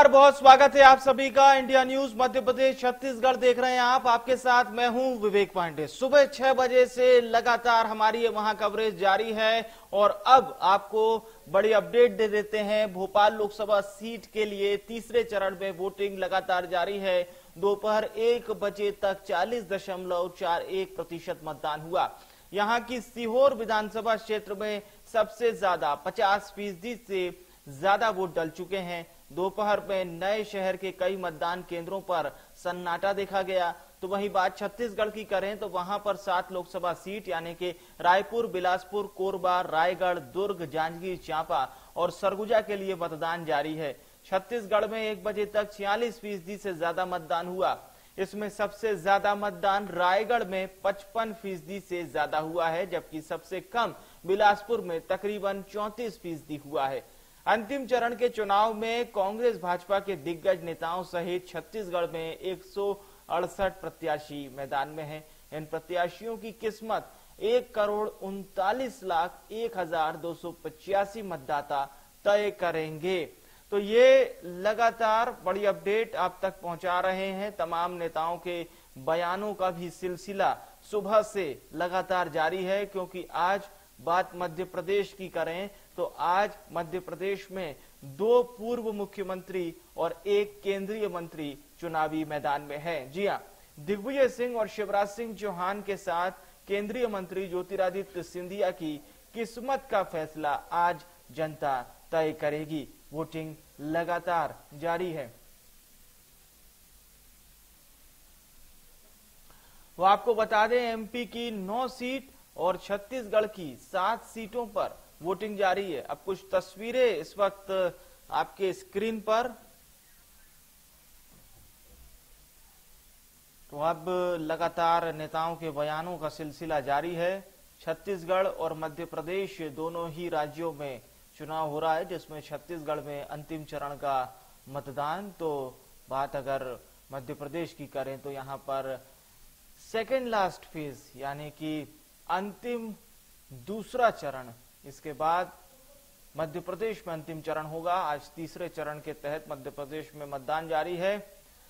बहुत स्वागत है आप सभी का। इंडिया न्यूज मध्य प्रदेश छत्तीसगढ़ देख रहे हैं आप। आपके साथ मैं हूं विवेक पांडे। सुबह 6 बजे से लगातार हमारी ये वहां कवरेज जारी है और अब आपको बड़ी अपडेट दे देते हैं। भोपाल लोकसभा सीट के लिए तीसरे चरण में वोटिंग लगातार जारी है। दोपहर 1 बजे तक 40.41% मतदान हुआ। यहाँ की सीहोर विधानसभा क्षेत्र में सबसे ज्यादा 50% से ज्यादा वोट डल चुके हैं। दोपहर में नए शहर के कई मतदान केंद्रों पर सन्नाटा देखा गया। तो वहीं बात छत्तीसगढ़ की करें तो वहां पर 7 लोकसभा सीट यानी कि रायपुर, बिलासपुर, कोरबा, रायगढ़, दुर्ग, जांजगीर चांपा और सरगुजा के लिए मतदान जारी है। छत्तीसगढ़ में 1 बजे तक 46% से ज्यादा मतदान हुआ। इसमें सबसे ज्यादा मतदान रायगढ़ में 55% से ज्यादा हुआ है, जबकि सबसे कम बिलासपुर में तकरीबन 34% हुआ है। अंतिम चरण के चुनाव में कांग्रेस भाजपा के दिग्गज नेताओं सहित छत्तीसगढ़ में 168 प्रत्याशी मैदान में हैं। इन प्रत्याशियों की किस्मत 1,39,01,285 मतदाता तय करेंगे। तो ये लगातार बड़ी अपडेट आप तक पहुंचा रहे हैं। तमाम नेताओं के बयानों का भी सिलसिला सुबह से लगातार जारी है, क्योंकि आज बात मध्य प्रदेश की करें तो आज मध्य प्रदेश में 2 पूर्व मुख्यमंत्री और 1 केंद्रीय मंत्री चुनावी मैदान में हैं। जी हां, दिग्विजय सिंह और शिवराज सिंह चौहान के साथ केंद्रीय मंत्री ज्योतिरादित्य सिंधिया की किस्मत का फैसला आज जनता तय करेगी। वोटिंग लगातार जारी है। वो आपको बता दें, एमपी की 9 सीट और छत्तीसगढ़ की 7 सीटों पर वोटिंग जारी है। अब कुछ तस्वीरें इस वक्त आपके स्क्रीन पर। तो अब लगातार नेताओं के बयानों का सिलसिला जारी है। छत्तीसगढ़ और मध्य प्रदेश दोनों ही राज्यों में चुनाव हो रहा है, जिसमें छत्तीसगढ़ में अंतिम चरण का मतदान। तो बात अगर मध्य प्रदेश की करें तो यहाँ पर सेकेंड लास्ट फेज यानी कि अंतिम दूसरा चरण, इसके बाद मध्य प्रदेश में अंतिम चरण होगा। आज तीसरे चरण के तहत मध्य प्रदेश में मतदान जारी है।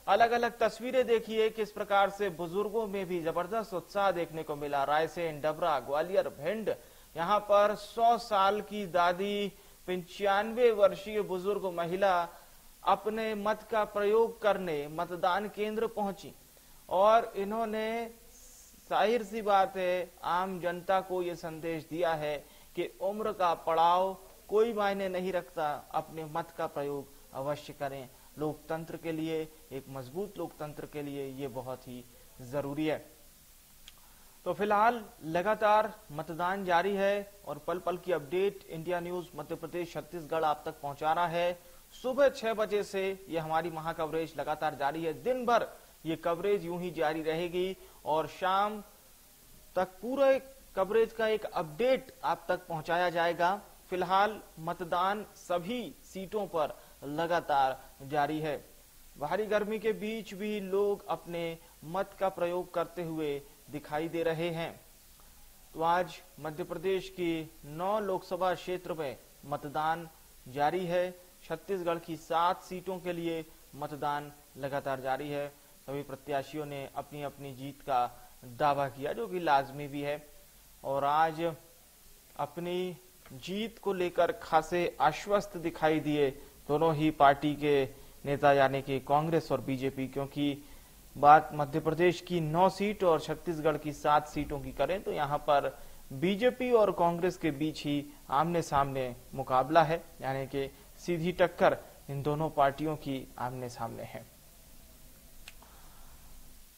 अलग अलग तस्वीरें देखिए किस प्रकार से बुजुर्गों में भी जबरदस्त उत्साह देखने को मिला। रायसेन, डबरा, ग्वालियर, भिंड, यहाँ पर 100 साल की दादी, 95 वर्षीय बुजुर्ग महिला अपने मत का प्रयोग करने मतदान केंद्र पहुंची और इन्होंने जाहिर सी बात है आम जनता को ये संदेश दिया है कि उम्र का पड़ाव कोई मायने नहीं रखता, अपने मत का प्रयोग अवश्य करें। लोकतंत्र के लिए, एक मजबूत लोकतंत्र के लिए ये बहुत ही जरूरी है। तो फिलहाल लगातार मतदान जारी है और पल पल की update India news Madhya Pradesh Chhattisgarh आप तक पहुंचा रहा है। सुबह 6 बजे से ये हमारी महा कवरेज लगातार जारी है। दिन भर ये कवरेज यूं ही जारी रहेगी और शाम तक पूरे कवरेज का एक अपडेट आप तक पहुंचाया जाएगा। फिलहाल मतदान सभी सीटों पर लगातार जारी है। भारी गर्मी के बीच भी लोग अपने मत का प्रयोग करते हुए दिखाई दे रहे हैं। तो आज मध्य प्रदेश की 9 लोकसभा क्षेत्र में मतदान जारी है। छत्तीसगढ़ की 7 सीटों के लिए मतदान लगातार जारी है। सभी प्रत्याशियों ने अपनी अपनी जीत का दावा किया, जो कि लाजमी भी है, और आज अपनी जीत को लेकर खासे आश्वस्त दिखाई दिए दोनों ही पार्टी के नेता यानी कि कांग्रेस और बीजेपी। क्योंकि बात मध्य प्रदेश की 9 सीट और छत्तीसगढ़ की 7 सीटों की करें तो यहाँ पर बीजेपी और कांग्रेस के बीच ही आमने सामने मुकाबला है, यानी कि सीधी टक्कर इन दोनों पार्टियों की आमने सामने है।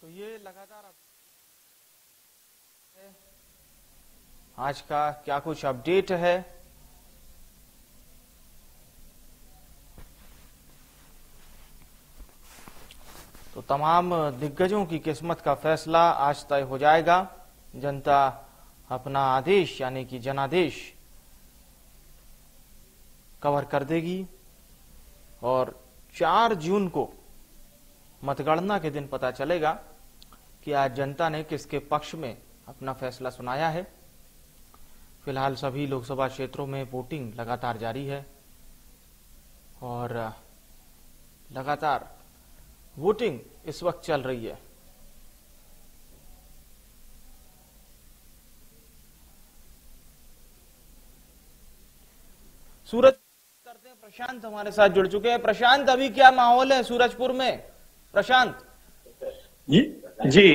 तो ये लगातार आज का क्या कुछ अपडेट है। तो तमाम दिग्गजों की किस्मत का फैसला आज तय हो जाएगा। जनता अपना आदेश यानी कि जनादेश कवर कर देगी और 4 जून को मतगणना के दिन पता चलेगा कि आज जनता ने किसके पक्ष में अपना फैसला सुनाया है। फिलहाल सभी लोकसभा क्षेत्रों में वोटिंग लगातार जारी है और लगातार वोटिंग इस वक्त चल रही है। सूरज करते हैं, प्रशांत हमारे साथ जुड़ चुके हैं। प्रशांत, अभी क्या माहौल है सूरजपुर में? प्रशांत जी,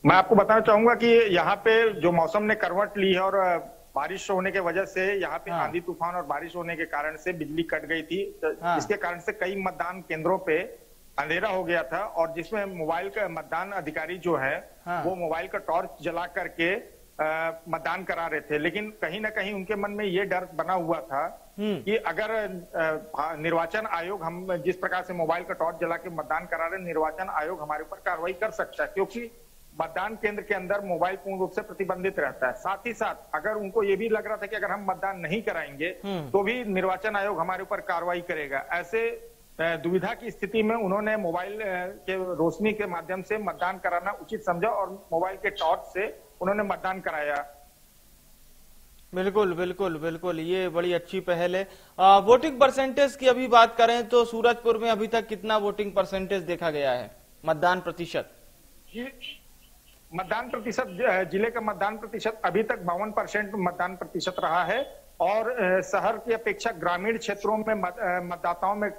मैं आपको बताना चाहूंगा कि यहाँ पे जो मौसम ने करवट ली है और बारिश होने के वजह से यहाँ पे आंधी तूफान और बारिश होने के कारण से बिजली कट गई थी, जिसके कारण से कई मतदान केंद्रों पे अंधेरा हो गया था और जिसमें मोबाइल का मतदान अधिकारी जो है वो मोबाइल का टॉर्च जला करके मतदान करा रहे थे। लेकिन कहीं ना कहीं उनके मन में ये डर बना हुआ था कि अगर निर्वाचन आयोग, हम जिस प्रकार से मोबाइल का टॉर्च जला के मतदान करा रहे, निर्वाचन आयोग हमारे ऊपर कार्रवाई कर सकता है, क्योंकि मतदान केंद्र के अंदर मोबाइल पूर्ण रूप से प्रतिबंधित रहता है। साथ ही साथ अगर उनको ये भी लग रहा था कि अगर हम मतदान नहीं कराएंगे तो भी निर्वाचन आयोग हमारे ऊपर कार्रवाई करेगा, ऐसे दुविधा की स्थिति में उन्होंने मोबाइल के रोशनी के माध्यम से मतदान कराना उचित समझा और मोबाइल के टॉर्च से उन्होंने मतदान कराया। बिल्कुल बिल्कुल बिल्कुल, ये बड़ी अच्छी पहल है। वोटिंग परसेंटेज की अभी बात करें तो सूरजपुर में अभी तक कितना वोटिंग परसेंटेज देखा गया है, मतदान प्रतिशत? मतदान प्रतिशत, जिले का मतदान प्रतिशत अभी तक 52% मतदान प्रतिशत रहा है और शहर की अपेक्षा ग्रामीण क्षेत्रों में मतदाताओं में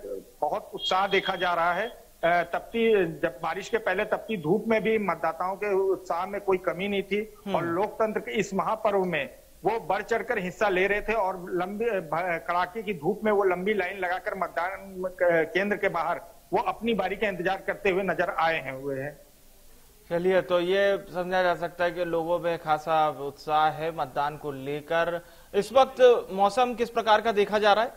बहुत उत्साह देखा जा रहा है। जब बारिश के पहले तपती धूप में भी मतदाताओं के उत्साह में कोई कमी नहीं थी और लोकतंत्र के इस महापर्व में वो बढ़ चढ़कर हिस्सा ले रहे थे और लंबी कड़ाके की धूप में वो लंबी लाइन लगाकर मतदान केंद्र के बाहर वो अपनी बारी का इंतजार करते हुए नजर आए हुए हैं। चलिए, तो ये समझा जा सकता है कि लोगों में खासा उत्साह है मतदान को लेकर। इस वक्त मौसम किस प्रकार का देखा जा रहा है?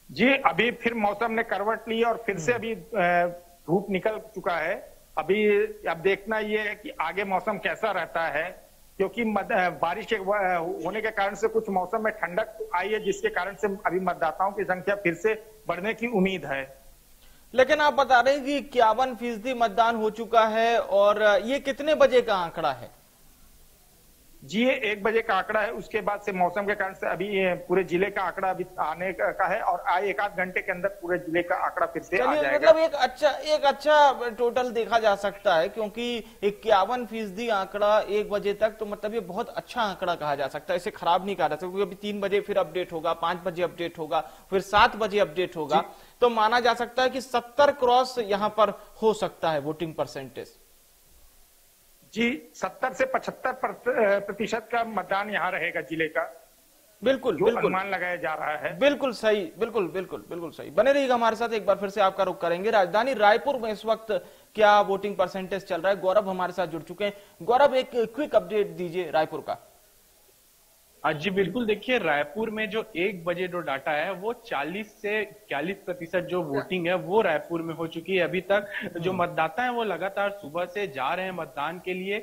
जी, अभी फिर मौसम ने करवट ली और फिर से अभी धूप निकल चुका है। अभी अब देखना ये है कि आगे मौसम कैसा रहता है, क्योंकि बारिश होने के कारण से कुछ मौसम में ठंडक आई है, जिसके कारण से अभी मतदाताओं की संख्या फिर से बढ़ने की उम्मीद है। लेकिन आप बता रहे हैं कि 51% मतदान हो चुका है और ये कितने बजे का आंकड़ा है? जी, ये 1 बजे का आंकड़ा है। उसके बाद से मौसम के कारण से अभी पूरे जिले का आंकड़ा अभी आने का है और आए 1-8 घंटे के अंदर पूरे जिले का आंकड़ा फिर से आ जाएगा। मतलब एक अच्छा टोटल देखा जा सकता है, क्योंकि 51% आंकड़ा 1 बजे तक, तो मतलब ये बहुत अच्छा आंकड़ा कहा जा सकता है, इसे खराब नहीं कहा जा सकता, क्योंकि अभी 3 बजे फिर अपडेट होगा, 5 बजे अपडेट होगा, फिर 7 बजे अपडेट होगा, तो माना जा सकता है कि 70 क्रॉस यहाँ पर हो सकता है वोटिंग परसेंटेज। जी, 70 से 75% का मतदान यहाँ रहेगा जिले का। बिल्कुल बिल्कुल अनुमान लगाया जा रहा है। बिल्कुल सही, बिल्कुल बिल्कुल बिल्कुल सही। बने रहिएगा हमारे साथ, एक बार फिर से आपका रुख करेंगे। राजधानी रायपुर में इस वक्त क्या वोटिंग परसेंटेज चल रहा है? गौरव हमारे साथ जुड़ चुके हैं। गौरव, एक क्विक अपडेट दीजिए रायपुर का। जी बिल्कुल, देखिए रायपुर में जो 1 बजे जो डाटा है वो 40 से 41% जो वोटिंग है वो रायपुर में हो चुकी है। अभी तक जो मतदाता है वो लगातार सुबह से जा रहे हैं मतदान के लिए।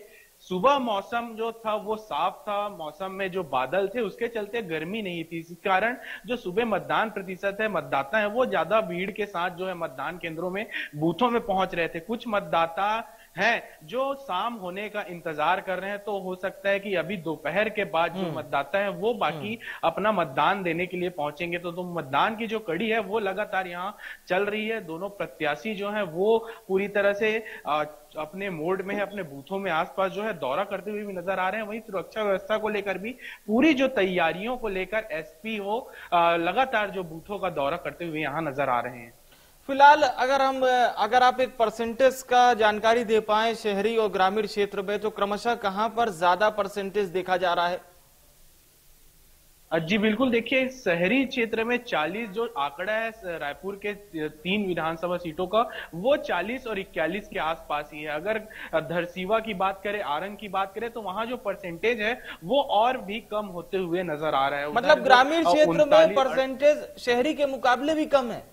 सुबह मौसम जो था वो साफ था, मौसम में जो बादल थे उसके चलते गर्मी नहीं थी, इस कारण जो सुबह मतदान प्रतिशत है, मतदाता है वो ज्यादा भीड़ के साथ जो है मतदान केंद्रों में, बूथों में पहुंच रहे थे। कुछ मतदाता हैं जो शाम होने का इंतजार कर रहे हैं, तो हो सकता है कि अभी दोपहर के बाद जो मतदाता है वो बाकी अपना मतदान देने के लिए पहुंचेंगे। तो मतदान की जो कड़ी है वो लगातार यहाँ चल रही है। दोनों प्रत्याशी जो है वो पूरी तरह से अपने मोड में है, अपने बूथों में आसपास जो है दौरा करते हुए भी नजर आ रहे हैं। वहीं सुरक्षा व्यवस्था को लेकर भी पूरी जो तैयारियों को लेकर एसपी हो लगातार जो बूथों का दौरा करते हुए यहाँ नजर आ रहे हैं। फिलहाल अगर आप एक परसेंटेज का जानकारी दे पाए शहरी और ग्रामीण क्षेत्र में, तो क्रमशः कहां पर ज्यादा परसेंटेज देखा जा रहा है? जी बिल्कुल, देखिए शहरी क्षेत्र में 40 जो आंकड़ा है रायपुर के 3 विधानसभा सीटों का, वो 40 और 41 के आसपास ही है। अगर धरसीवा की बात करें, आरंग की बात करें, तो वहां जो परसेंटेज है वो और भी कम होते हुए नजर आ रहा है। मतलब ग्रामीण क्षेत्र में परसेंटेज शहरी के मुकाबले भी कम है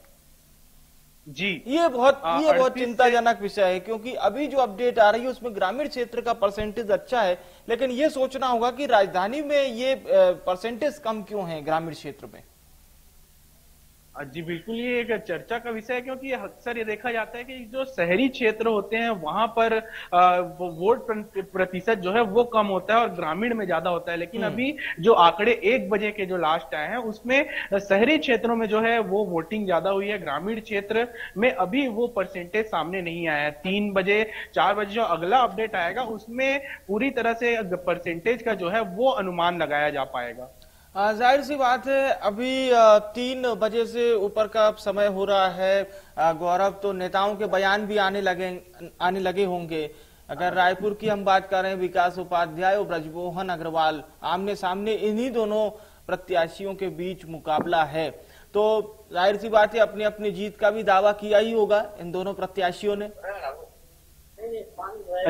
जी। ये बहुत चिंताजनक विषय है, क्योंकि अभी जो अपडेट आ रही है उसमें ग्रामीण क्षेत्र का परसेंटेज अच्छा है, लेकिन ये सोचना होगा कि राजधानी में ये परसेंटेज कम क्यों है ग्रामीण क्षेत्र में। जी बिल्कुल, ये एक चर्चा का विषय है, क्योंकि अक्सर ये देखा जाता है कि जो शहरी क्षेत्र होते हैं वहां पर वो वोट प्रतिशत जो है वो कम होता है और ग्रामीण में ज्यादा होता है। लेकिन अभी जो आंकड़े 1 बजे के जो लास्ट आए हैं उसमें शहरी क्षेत्रों में जो है वो वोटिंग ज्यादा हुई है, ग्रामीण क्षेत्र में अभी वो परसेंटेज सामने नहीं आया है। 3 बजे 4 बजे जो अगला अपडेट आएगा उसमें पूरी तरह से परसेंटेज का जो है वो अनुमान लगाया जा पाएगा। जाहिर सी बात है, अभी 3 बजे से ऊपर का समय हो रहा है गौरव, तो नेताओं के बयान भी आने लगे होंगे। अगर रायपुर की हम बात करें, विकास उपाध्याय और ब्रजमोहन अग्रवाल आमने सामने, इन्हीं दोनों प्रत्याशियों के बीच मुकाबला है, तो जाहिर सी बात है अपनी अपनी जीत का भी दावा किया ही होगा इन दोनों प्रत्याशियों ने।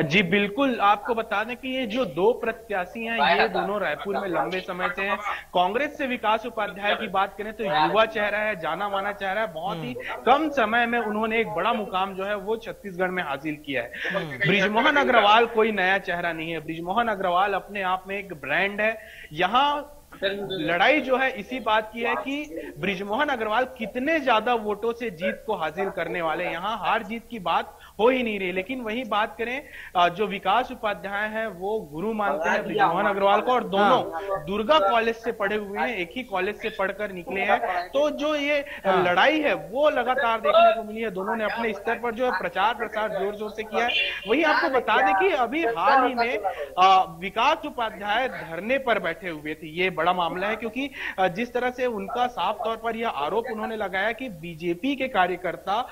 जी बिल्कुल, आपको बता दें कि ये जो 2 प्रत्याशी हैं ये दोनों रायपुर में लंबे समय से हैं। कांग्रेस से विकास उपाध्याय की बात करें तो युवा चेहरा है, जाना माना चेहरा है, बहुत ही कम समय में उन्होंने एक बड़ा मुकाम जो है वो छत्तीसगढ़ में हासिल किया है। ब्रिजमोहन अग्रवाल कोई नया चेहरा नहीं है, ब्रिजमोहन अग्रवाल अपने आप में एक ब्रांड है। यहाँ लड़ाई जो है इसी बात की है कि ब्रिजमोहन अग्रवाल कितने ज्यादा वोटों से जीत को हासिल करने वाले। यहाँ हार जीत की बात हो ही नहीं रही। लेकिन वही बात करें, जो विकास उपाध्याय है वो गुरु मानते हैं ब्रिजमोहन अग्रवाल को, और दोनों दुर्गा कॉलेज से पढ़े हुए हैं, एक ही कॉलेज से पढ़कर निकले हैं। तो जो ये लड़ाई है वो लगातार देखने को मिली है। दोनों ने अपने स्तर पर जो है प्रचार प्रसार जोर जोर से किया है। वही आपको बता दें कि अभी हाल ही में विकास उपाध्याय धरने पर बैठे हुए थे। ये बड़ा मामला है, क्योंकि जिस तरह से उनका साफ तौर पर यह आरोप उन्होंने लगाया कि बीजेपी के कार्यकर्ता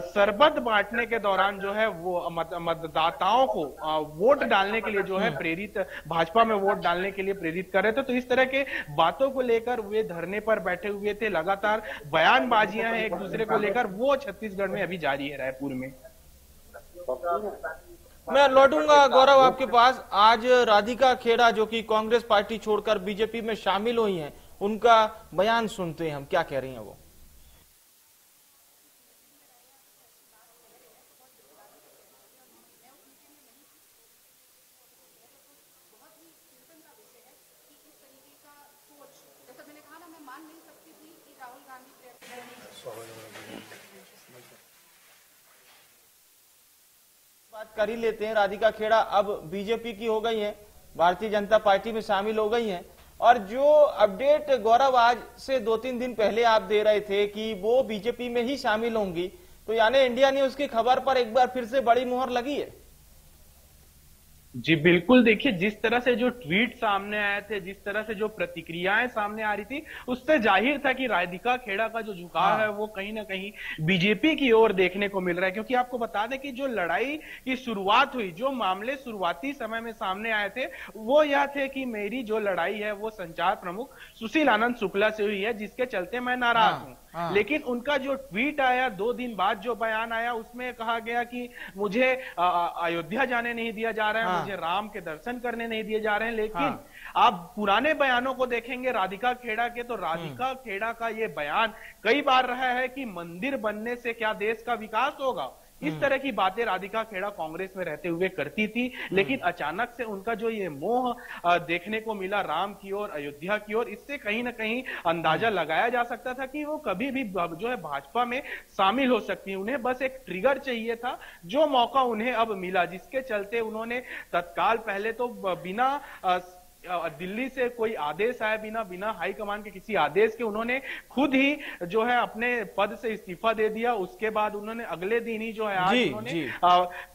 शरबत बांटने के दौरान जो है वो मतदाताओं को वोट डालने के लिए जो है प्रेरित, भाजपा में वोट डालने के लिए प्रेरित कर रहे थे। तो इस तरह के बातों को लेकर वे धरने पर बैठे हुए थे। लगातार बयानबाजियां हैं एक दूसरे को लेकर, वो छत्तीसगढ़ में अभी जारी है, रायपुर में। मैं लौटूंगा गौरव आपके पास। आज राधिका खेड़ा जो कि कांग्रेस पार्टी छोड़कर बीजेपी में शामिल हुई हैं, उनका बयान सुनते हैं हम, क्या कह रही हैं वो। बात कर ही लेते हैं। राधिका खेड़ा अब बीजेपी की हो गई हैं, भारतीय जनता पार्टी में शामिल हो गई हैं, और जो अपडेट गौरव आज से 2-3 दिन पहले आप दे रहे थे कि वो बीजेपी में ही शामिल होंगी, तो यानी इंडिया न्यूज की खबर पर एक बार फिर से बड़ी मुहर लगी है। जी बिल्कुल, देखिए जिस तरह से जो ट्वीट सामने आए थे, जिस तरह से जो प्रतिक्रियाएं सामने आ रही थी, उससे जाहिर था कि राधिका खेड़ा का जो झुकाव है वो कहीं ना कहीं बीजेपी की ओर देखने को मिल रहा है। क्योंकि आपको बता दें कि जो लड़ाई की शुरुआत हुई, जो मामले शुरुआती समय में सामने आए थे, वो यह थे कि मेरी जो लड़ाई है वो संचार प्रमुख सुशील आनंद शुक्ला से हुई है, जिसके चलते मैं नाराज हूं। लेकिन उनका जो ट्वीट आया 2 दिन बाद, जो बयान आया, उसमें कहा गया कि मुझे अयोध्या जाने नहीं दिया जा रहा है, मुझे राम के दर्शन करने नहीं दिए जा रहे हैं। लेकिन आप पुराने बयानों को देखेंगे राधिका खेड़ा के, तो राधिका खेड़ा का ये बयान कई बार रहा है कि मंदिर बनने से क्या देश का विकास होगा। इस तरह की बातें राधिका खेड़ा कांग्रेस में रहते हुए करती थी। लेकिन अचानक से उनका जो ये मोह देखने को मिला राम की ओर, अयोध्या की ओर, इससे कहीं ना कहीं अंदाजा लगाया जा सकता था कि वो कभी भी जो है भाजपा में शामिल हो सकती है। उन्हें बस एक ट्रिगर चाहिए था, जो मौका उन्हें अब मिला, जिसके चलते उन्होंने तत्काल पहले तो बिना दिल्ली से कोई आदेश आया, बिना हाईकमान के किसी आदेश के उन्होंने खुद ही जो है अपने पद से इस्तीफा दे दिया। उसके बाद उन्होंने अगले दिन ही जो है आज उन्होंने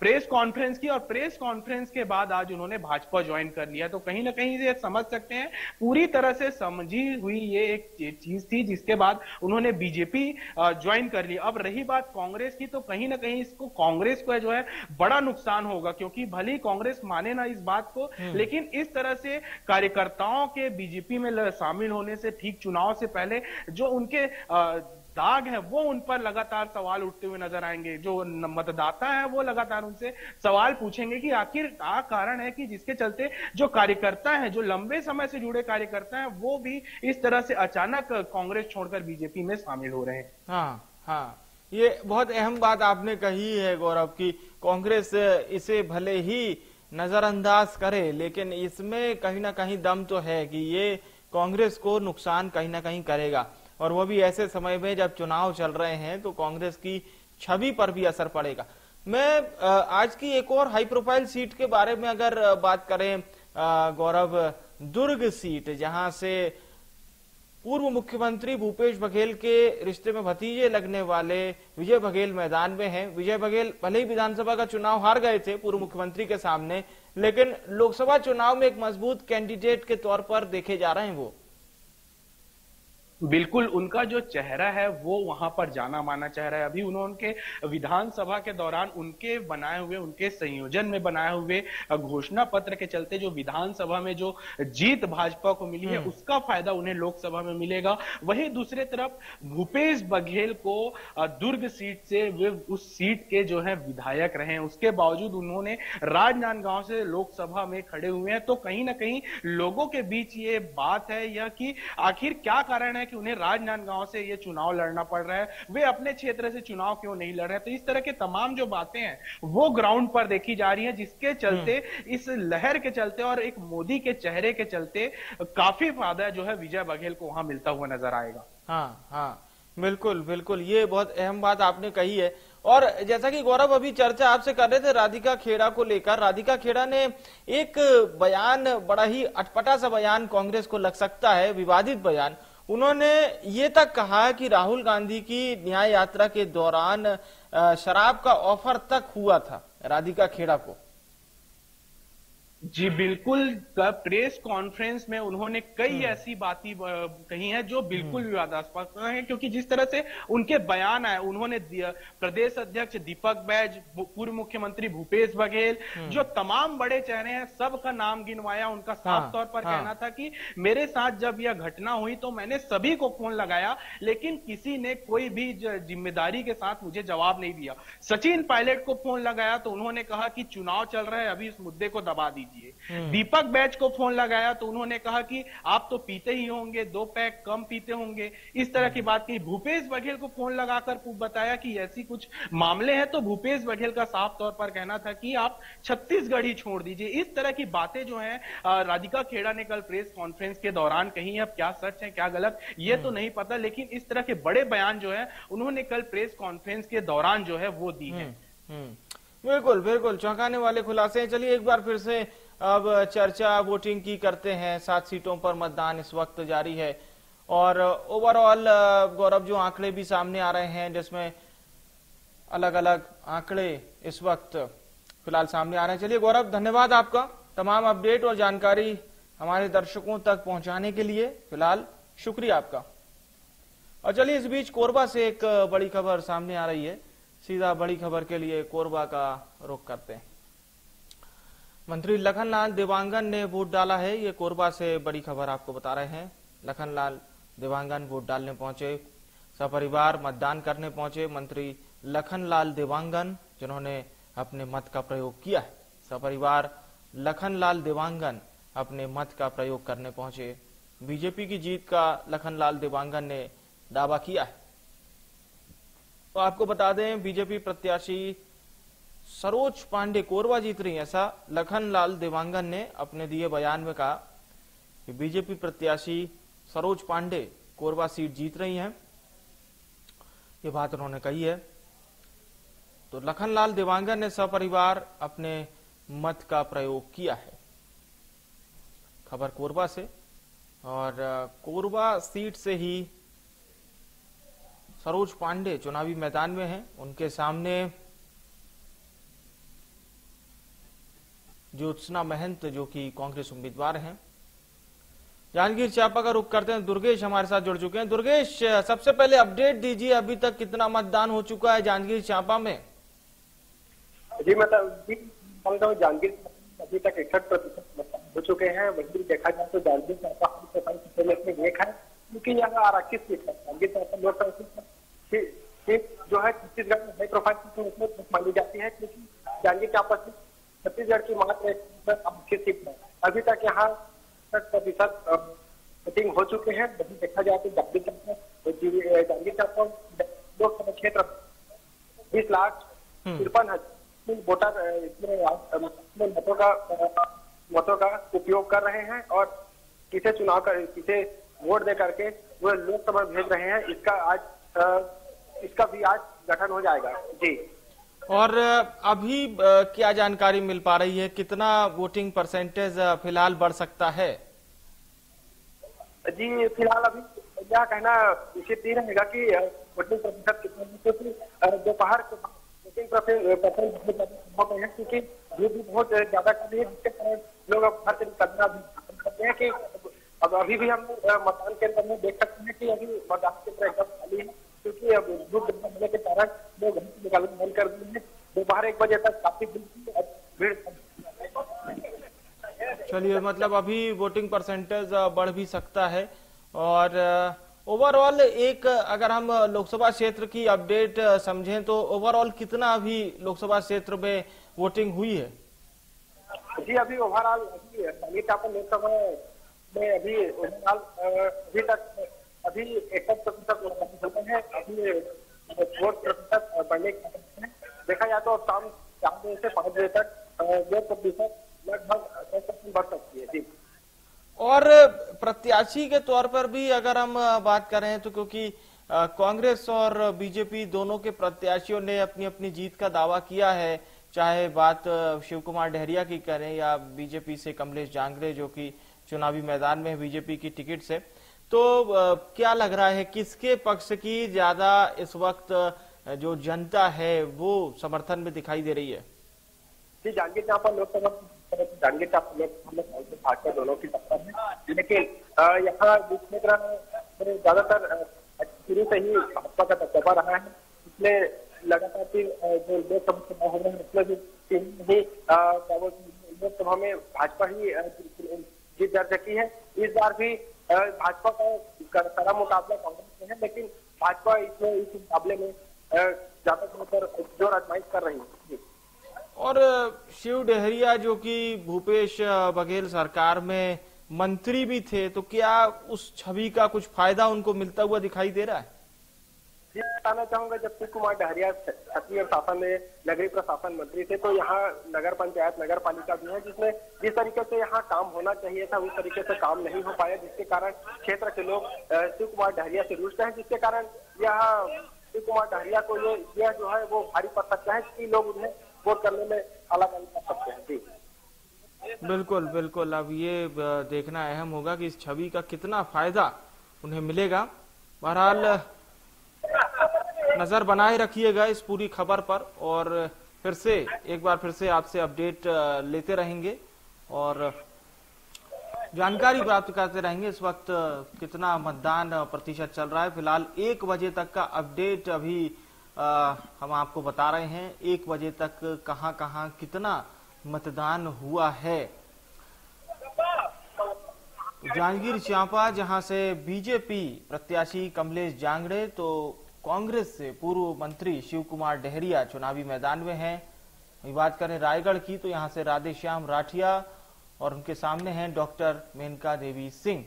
प्रेस कॉन्फ्रेंस की, और प्रेस कॉन्फ्रेंस के बाद आज उन्होंने भाजपा ज्वाइन कर लिया। तो कहीं ना कहीं ये समझ सकते हैं, पूरी तरह से समझी हुई ये एक चीज थी, जिसके बाद उन्होंने बीजेपी ज्वाइन कर ली। अब रही बात कांग्रेस की, तो कहीं ना कहीं इसको, कांग्रेस को जो है बड़ा नुकसान होगा, क्योंकि भले ही कांग्रेस माने ना इस बात को, लेकिन इस तरह से कार्यकर्ताओं के बीजेपी में शामिल होने से ठीक चुनाव से पहले जो उनके दाग है वो उन पर लगातार सवाल उठते हुए नजर आएंगे। जो मतदाता है वो लगातार उनसे सवाल पूछेंगे कि आखिर क्या कारण है कि जिसके चलते जो कार्यकर्ता हैं, जो लंबे समय से जुड़े कार्यकर्ता हैं, वो भी इस तरह से अचानक कांग्रेस छोड़कर बीजेपी में शामिल हो रहे हैं। हाँ, ये बहुत अहम बात आपने कही है गौरव की कांग्रेस इसे भले ही नजरअंदाज करे, लेकिन इसमें कहीं ना कहीं दम तो है कि ये कांग्रेस को नुकसान कहीं ना कहीं करेगा। और वो भी ऐसे समय में जब चुनाव चल रहे हैं, तो कांग्रेस की छवि पर भी असर पड़ेगा। मैं आज की एक और हाई प्रोफाइल सीट के बारे में अगर बात करें गौरव, दुर्ग सीट, जहां से पूर्व मुख्यमंत्री भूपेश बघेल के रिश्ते में भतीजे लगने वाले विजय बघेल मैदान में हैं। विजय बघेल भले ही विधानसभा का चुनाव हार गए थे पूर्व मुख्यमंत्री के सामने, लेकिन लोकसभा चुनाव में एक मजबूत कैंडिडेट के तौर पर देखे जा रहे हैं। वो बिल्कुल, उनका जो चेहरा है वो वहां पर जाना माना चेहरा है। अभी उन्होंने विधानसभा के दौरान उनके बनाए हुए, उनके संयोजन में बनाए हुए घोषणा पत्र के चलते जो विधानसभा में जो जीत भाजपा को मिली है, उसका फायदा उन्हें लोकसभा में मिलेगा। वहीं दूसरी तरफ भूपेश बघेल को दुर्ग सीट से, वे उस सीट के जो है विधायक रहे, उसके बावजूद उन्होंने राजनांदगांव से लोकसभा में खड़े हुए हैं। तो कहीं ना कहीं लोगों के बीच ये बात है यह कि आखिर क्या कारण है कि उन्हें राजनांदगांव से ये चुनाव लड़ना पड़ रहा है, वे अपने क्षेत्र से चुनाव क्यों नहीं लड़ रहे। तो इस तरह के तमाम जो बातें हैं वो ग्राउंड पर देखी जा रही हैं, जिसके चलते, इस लहर के चलते और एक मोदी के चेहरे के चलते काफी फायदा जो है विजय बघेल को वहां मिलता हुआ नजर आएगा। हाँ हाँ, बिल्कुल बिल्कुल, ये बहुत अहम बात आपने कही है। और जैसा कि गौरव अभी चर्चा आपसे कर रहे थे राधिका खेड़ा को लेकर, राधिका खेड़ा ने एक बयान, बड़ा ही अटपटा सा बयान कांग्रेस को लग सकता है, विवादित बयान। उन्होंने ये तक कहा कि राहुल गांधी की न्याय यात्रा के दौरान शराब का ऑफर तक हुआ था राधिका खेड़ा को। जी बिल्कुल, प्रेस कॉन्फ्रेंस में उन्होंने कई ऐसी बातें कही हैं जो बिल्कुल विवादास्पद हैं, क्योंकि जिस तरह से उनके बयान आए, उन्होंने प्रदेश अध्यक्ष दीपक बैज, पूर्व मुख्यमंत्री भूपेश बघेल, जो तमाम बड़े चेहरे हैं, सबका नाम गिनवाया। उनका साफ तौर पर कहना था कि मेरे साथ जब यह घटना हुई तो मैंने सभी को फोन लगाया, लेकिन किसी ने कोई भी जिम्मेदारी के साथ मुझे जवाब नहीं दिया। सचिन पायलट को फोन लगाया तो उन्होंने कहा कि चुनाव चल रहा है, अभी इस मुद्दे को दबा दीजिए। दीपक बैच को फोन लगाया तो उन्होंने कहा कि आप तो पीते ही होंगे, 2 पैक कम पीते होंगे, इस तरह की बात की। भूपेश बघेल को फोन लगाकर बताया कि ऐसी कुछ मामले हैं, तो भूपेश बघेल का साफ तौर पर कहना था कि आप छत्तीसगढ़ ही छोड़ दीजिए। इस तरह की बातें जो है राधिका खेड़ा ने कल प्रेस कॉन्फ्रेंस के दौरान कही। अब क्या सच है क्या गलत ये तो नहीं पता, लेकिन इस तरह के बड़े बयान जो है उन्होंने कल प्रेस कॉन्फ्रेंस के दौरान जो है वो दी है। बिल्कुल बिल्कुल, चौंकाने वाले खुलासे हैं। चलिए एक बार फिर से अब चर्चा वोटिंग की करते हैं। 7 सीटों पर मतदान इस वक्त जारी है और ओवरऑल गौरव जो आंकड़े भी सामने आ रहे हैं, जिसमें अलग अलग आंकड़े इस वक्त फिलहाल सामने आ रहे हैं। चलिए गौरव, धन्यवाद आपका तमाम अपडेट और जानकारी हमारे दर्शकों तक पहुंचाने के लिए, फिलहाल शुक्रिया आपका। और चलिए इस बीच कोरबा से एक बड़ी खबर सामने आ रही है, सीधा बड़ी खबर के लिए कोरबा का रुख करते हैं। मंत्री लखनलाल देवांगन ने वोट डाला है, ये कोरबा से बड़ी खबर आपको बता रहे हैं। लखनलाल देवांगन वोट डालने पहुंचे, सपरिवार मतदान करने पहुंचे मंत्री लखनलाल देवांगन, जिन्होंने अपने मत का प्रयोग किया है। सपरिवार लखनलाल देवांगन अपने मत का प्रयोग करने पहुंचे। बीजेपी की जीत का लखनलाल देवांगन ने दावा किया है। तो आपको बता दें, बीजेपी प्रत्याशी सरोज पांडे कोरबा जीत रही है, ऐसा लखनलाल देवांगन ने अपने दिए बयान में कहा कि बीजेपी प्रत्याशी सरोज पांडे कोरबा सीट जीत रही हैं, ये बात उन्होंने कही है। तो लखनलाल देवांगन ने सपरिवार अपने मत का प्रयोग किया है। खबर कोरबा से, और कोरबा सीट से ही सरोज पांडे चुनावी मैदान में हैं। उनके सामने ज्योत्सना महंत, जो कि कांग्रेस उम्मीदवार हैं। जांजगीर चांपा का रुख करते हैं, दुर्गेश हमारे साथ जुड़ चुके हैं। दुर्गेश, सबसे पहले अपडेट दीजिए, अभी तक कितना मतदान हो चुका है जांजगीर चांपा में? जी मतलब जांजगीर अभी तक 61% मतदान हो चुके हैं। वही देखा जाए तो जांजगीर चांपा में एक है, क्योंकि यहाँ आरक्षित सीट है। जांजगीर चांपा लोकसभा सीट जो है छत्तीसगढ़ में हाई प्रोफाइल सीट मानी जाती है, क्योंकि जांजगीर चांपा सीट छत्तीसगढ़ की मात्र एक आरक्षित सीट है। अभी तक यहाँ 60% वोटिंग हो चुके हैं। वही देखा जाए तो जांजगीर चांपा लोकसभा क्षेत्र 20,53,000 वोटर इसमें मतों का उपयोग कर रहे हैं और किसे वोट दे करके वो लोकसभा भेज रहे हैं, इसका भी आज गठन हो जाएगा। जी। और अभी क्या जानकारी मिल पा रही है, कितना वोटिंग परसेंटेज फिलहाल बढ़ सकता है? जी फिलहाल अभी यह कहना उचित नहीं रहेगा कि वोटिंग प्रतिशत कितना है, क्योंकि दोपहर के वोटिंग परसेंट बहुत ज्यादा हो गए हैं, क्योंकि धूप भी बहुत ज्यादा कर रही है, जिसके कारण लोग अब घर से निकलना भी करते हैं कि अब अभी भी हम मतदान केंद्र में देख सकते हैं कि अभी मतदान केंद्र एकदम खाली है, क्योंकि अब धूप होने के कारण लोग घर से निकलना बंद कर दिए हैं। दोपहर 1 बजे तक काफी भीड़। चलिए, मतलब अभी वोटिंग परसेंटेज बढ़ भी सकता है। और ओवरऑल एक अगर हम लोकसभा क्षेत्र की अपडेट समझें तो ओवरऑल कितना अभी लोकसभा क्षेत्र में वोटिंग हुई है? जी अभी ओवरऑल लोकसभा में अभी ओवरऑल अभी तक अभी 61% है। अभी वोट प्रतिशत बढ़ने के देखा जाए तो अब शाम 4 बजे से 5 बजे तक 2% लगभग 10% बढ़ सकती है। जी। और प्रत्याशी के तौर पर भी अगर हम बात करें तो क्योंकि कांग्रेस और बीजेपी दोनों के प्रत्याशियों ने अपनी अपनी जीत का दावा किया है, चाहे बात शिव कुमार डहरिया की करें या बीजेपी से कमलेश जांगड़े जो कि चुनावी मैदान में बीजेपी की टिकट से, तो क्या लग रहा है किसके पक्ष की ज्यादा इस वक्त जो जनता है वो समर्थन में दिखाई दे रही है? जी जांजगीर चांपा लोकसभा जांजगीर चांपा लोकसभा में भाजपा दोनों की टक्कर है, लेकिन यहाँ क्षेत्र ज्यादातर शुरू से ही भाजपा का दबदबा रहा है। इसलिए लगातार जो लोकसभा चुनाव हो रहे हैं उसमें भी लोकसभा में भाजपा ही जीत दर्ज की है। इस बार भी भाजपा का कड़ा मुकाबला कांग्रेस में है, लेकिन भाजपा इस मुकाबले में ज्यादातर जोर आजमाइश कर रही है। और शिव डहरिया जो कि भूपेश बघेल सरकार में मंत्री भी थे, तो क्या उस छवि का कुछ फायदा उनको मिलता हुआ दिखाई दे रहा है? जी बताना चाहूंगा, जब शिव कुमार डहरिया छत्तीसगढ़ शासन में नगरीय प्रशासन मंत्री थे तो यहाँ नगर पंचायत नगर पालिका भी है, जिसमें जिस तरीके से यहाँ काम होना चाहिए था उस तरीके से काम नहीं हो पाया, जिसके कारण क्षेत्र के लोग शिव कुमार डहरिया से रुष्ट हैं, जिसके कारण यहाँ शिव कुमार डहरिया को यह जो है वो भारी पड़ सकता है कि लोग उन्हें वोट करने में अलग अलग कर सकते हैं। जी बिल्कुल बिल्कुल, अब ये देखना अहम होगा कि इस छवि का कितना फायदा उन्हें मिलेगा। बहरहाल नजर बनाए रखिएगा इस पूरी खबर पर, और एक बार फिर से आपसे अपडेट लेते रहेंगे और जानकारी प्राप्त करते रहेंगे इस वक्त कितना मतदान प्रतिशत चल रहा है। फिलहाल 1 बजे तक का अपडेट अभी हम आपको बता रहे हैं, 1 बजे तक कहां कितना मतदान हुआ है। जांजगीर चांपा जहां से बीजेपी प्रत्याशी कमलेश जांगड़े तो कांग्रेस से पूर्व मंत्री शिव कुमार डहरिया चुनावी मैदान में हैं। बात करें रायगढ़ की तो यहां से राधेश्याम राठिया और उनके सामने हैं डॉक्टर मेनका देवी सिंह।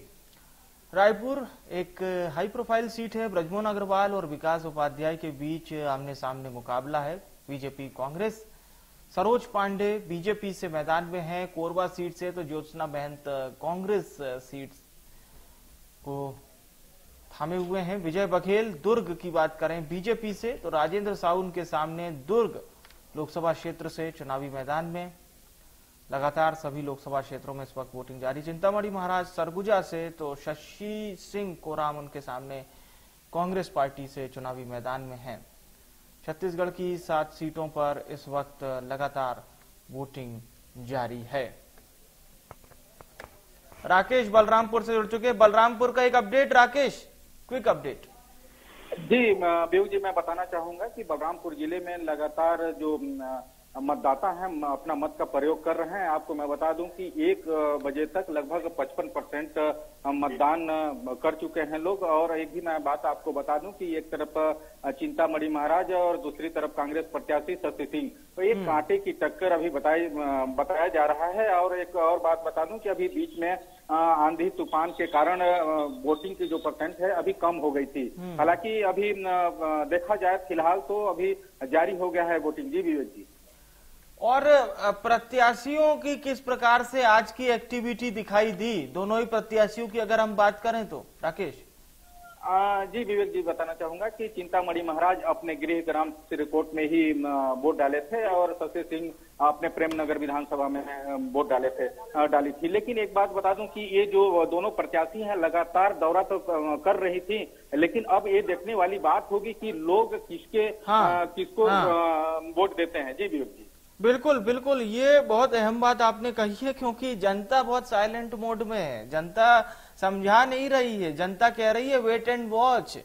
रायपुर एक हाई प्रोफाइल सीट है, ब्रजमोहन अग्रवाल और विकास उपाध्याय के बीच आमने सामने मुकाबला है। बीजेपी कांग्रेस सरोज पांडे बीजेपी से मैदान में है कोरबा सीट से, तो ज्योत्सना महंत कांग्रेस सीट को थामे हुए हैं। विजय बघेल दुर्ग की बात करें बीजेपी से तो राजेंद्र साहू उनके सामने दुर्ग लोकसभा क्षेत्र से चुनावी मैदान में। लगातार सभी लोकसभा क्षेत्रों में इस वक्त वोटिंग जारी। चिंतामणि महाराज सरगुजा से तो शशि सिंह कोराम उनके सामने कांग्रेस पार्टी से चुनावी मैदान में हैं। छत्तीसगढ़ की 7 सीटों पर इस वक्त लगातार वोटिंग जारी है। राकेश बलरामपुर से जुड़ चुके, बलरामपुर का एक अपडेट राकेश, क्विक अपडेट। जी बेऊ जी, मैं बताना चाहूंगा कि बलरामपुर जिले में लगातार जो मतदाता हैं अपना मत का प्रयोग कर रहे हैं। आपको मैं बता दूं कि 1 बजे तक लगभग 55% मतदान कर चुके हैं लोग। और एक भी मैं बात आपको बता दूं कि एक तरफ चिंतामणि महाराज और दूसरी तरफ कांग्रेस प्रत्याशी शशि सिंह, तो एक कांटे की टक्कर अभी बताया जा रहा है। और एक और बात बता दूं कि अभी बीच में आंधी तूफान के कारण वोटिंग की जो परसेंट है अभी कम हो गई थी। हालांकि अभी देखा जाए फिलहाल तो अभी जारी हो गया है वोटिंग। जी विवेक जी। और प्रत्याशियों की किस प्रकार से आज की एक्टिविटी दिखाई दी, दोनों ही प्रत्याशियों की अगर हम बात करें तो राकेश? जी विवेक जी, बताना चाहूंगा कि चिंतामणि महाराज अपने गृह ग्राम सिरकोट में ही वोट डाले थे और शशि सिंह अपने प्रेमनगर विधानसभा में वोट डाली थी। लेकिन एक बात बता दूं कि ये जो दोनों प्रत्याशी हैं लगातार दौरा तो कर रही थी, लेकिन अब ये देखने वाली बात होगी कि लोग किसको वोट देते हैं। जी विवेक जी, बिल्कुल बिल्कुल, ये बहुत अहम बात आपने कही है, क्योंकि जनता बहुत साइलेंट मोड में है। जनता समझा नहीं रही है, जनता कह रही है वेट एंड वॉच,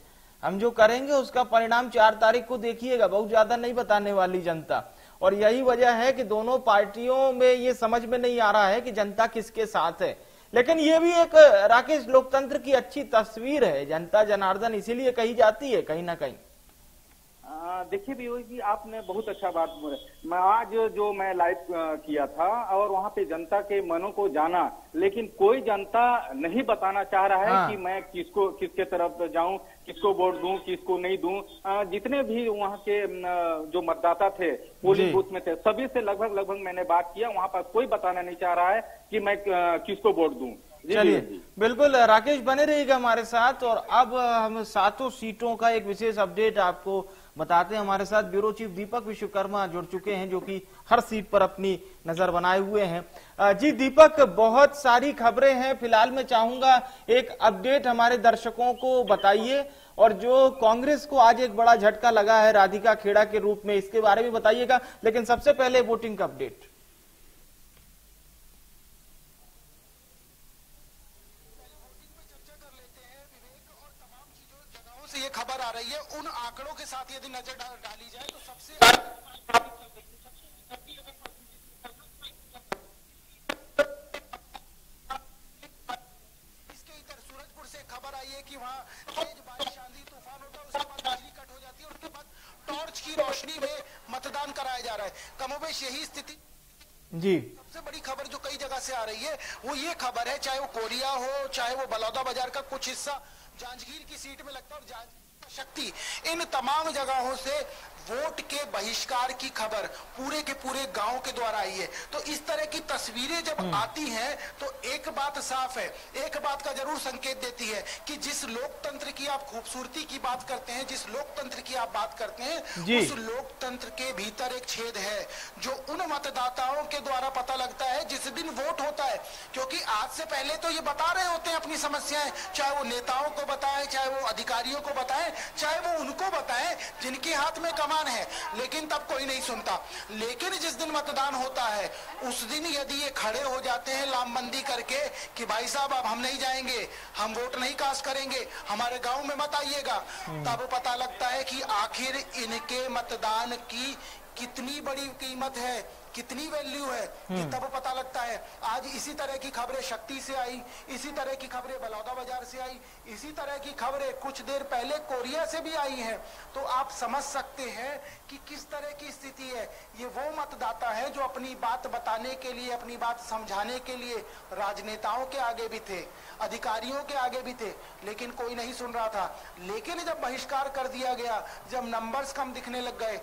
हम जो करेंगे उसका परिणाम 4 तारीख को देखिएगा, बहुत ज्यादा नहीं बताने वाली जनता। और यही वजह है कि दोनों पार्टियों में ये समझ में नहीं आ रहा है कि जनता किसके साथ है। लेकिन ये भी एक राकेश लोकतंत्र की अच्छी तस्वीर है, जनता जनार्दन इसीलिए कही जाती है कहीं ना कहीं। देखिए विवेक जी, आपने बहुत अच्छा बात बोला। मैं आज जो मैं लाइव किया था और वहाँ पे जनता के मनों को जाना, लेकिन कोई जनता नहीं बताना चाह रहा है कि मैं किसके तरफ जाऊं, किसको वोट दूं, किसको नहीं दूं। जितने भी वहाँ के जो मतदाता थे पोलिंग बूथ में थे, सभी से लगभग मैंने बात किया, वहाँ पर कोई बताना नहीं चाह रहा है कि मैं किसको वोट दूं। चलिए बिल्कुल राकेश बने रहिएगा हमारे साथ। और अब हम 7 सीटों का एक विशेष अपडेट आपको बताते हैं। हमारे साथ ब्यूरो चीफ दीपक विश्वकर्मा जुड़ चुके हैं, जो कि हर सीट पर अपनी नजर बनाए हुए हैं। जी दीपक, बहुत सारी खबरें हैं, फिलहाल मैं चाहूंगा एक अपडेट हमारे दर्शकों को बताइए, और जो कांग्रेस को आज एक बड़ा झटका लगा है राधिका खेड़ा के रूप में, इसके बारे में बताइएगा। लेकिन सबसे पहले वोटिंग का अपडेट। ये खबर आ रही है, उन आंकड़ों के साथ यदि नजर डाली जाए तो सबसे इसके इधर सूरजपुर से खबर आई है कि वहां तेज बारिश, आंधी तूफान होता है, उसके बाद बिजली कट हो जाती है और उसके बाद टॉर्च की रोशनी में मतदान कराया जा रहा है। कमोबेश यही स्थिति जी। सबसे बड़ी खबर जो कई जगह से आ रही है वो ये खबर है, चाहे वो कोरिया हो, चाहे वो बलौदा बाजार का कुछ हिस्सा जांजगीर की सीट में लगता है, और जांजगीर शक्ति, इन तमाम जगहों से वोट के बहिष्कार की खबर पूरे के पूरे गांव के द्वारा आई है। तो इस तरह की तस्वीरें जब आती हैं तो एक बात साफ है, एक बात का जरूर संकेत देती है कि जिस लोकतंत्र की आप खूबसूरती की बात करते हैं, जिस लोकतंत्र की आप बात करते हैं, उस लोकतंत्र के भीतर एक छेद है जो उन मतदाताओं के द्वारा पता लगता है जिस दिन वोट होता है। क्योंकि आज से पहले तो ये बता रहे होते हैं अपनी समस्याएं, चाहे वो नेताओं को बताएं, चाहे वो अधिकारियों को बताएं, चाहे वो उनको बताएं जिनके हाथ में कमान है, लेकिन तब कोई नहीं सुनता। लेकिन जिस दिन मतदान होता है उस दिन यदि ये खड़े हो जाते हैं लामबंदी करके कि भाई साहब अब हम नहीं जाएंगे, हम वोट नहीं कास्ट करेंगे, हमारे गांव में मत आइएगा, तब पता लगता है कि आखिर इनके मतदान की कितनी बड़ी कीमत है, कितनी वैल्यू है, कि तब पता लगता है। आज इसी तरह की खबरें शक्ति से आई, इसी तरह की खबरें बलौदा बाजार से आई, इसी तरह की खबरें कुछ देर पहले कोरिया से भी आई हैं। तो आप समझ सकते हैं कि किस तरह की स्थिति है। ये वो मतदाता है जो अपनी बात बताने के लिए, अपनी बात समझाने के लिए राजनेताओं के आगे भी थे, अधिकारियों के आगे भी थे, लेकिन कोई नहीं सुन रहा था। लेकिन जब बहिष्कार कर दिया गया, जब नंबर्स कम दिखने लग गए,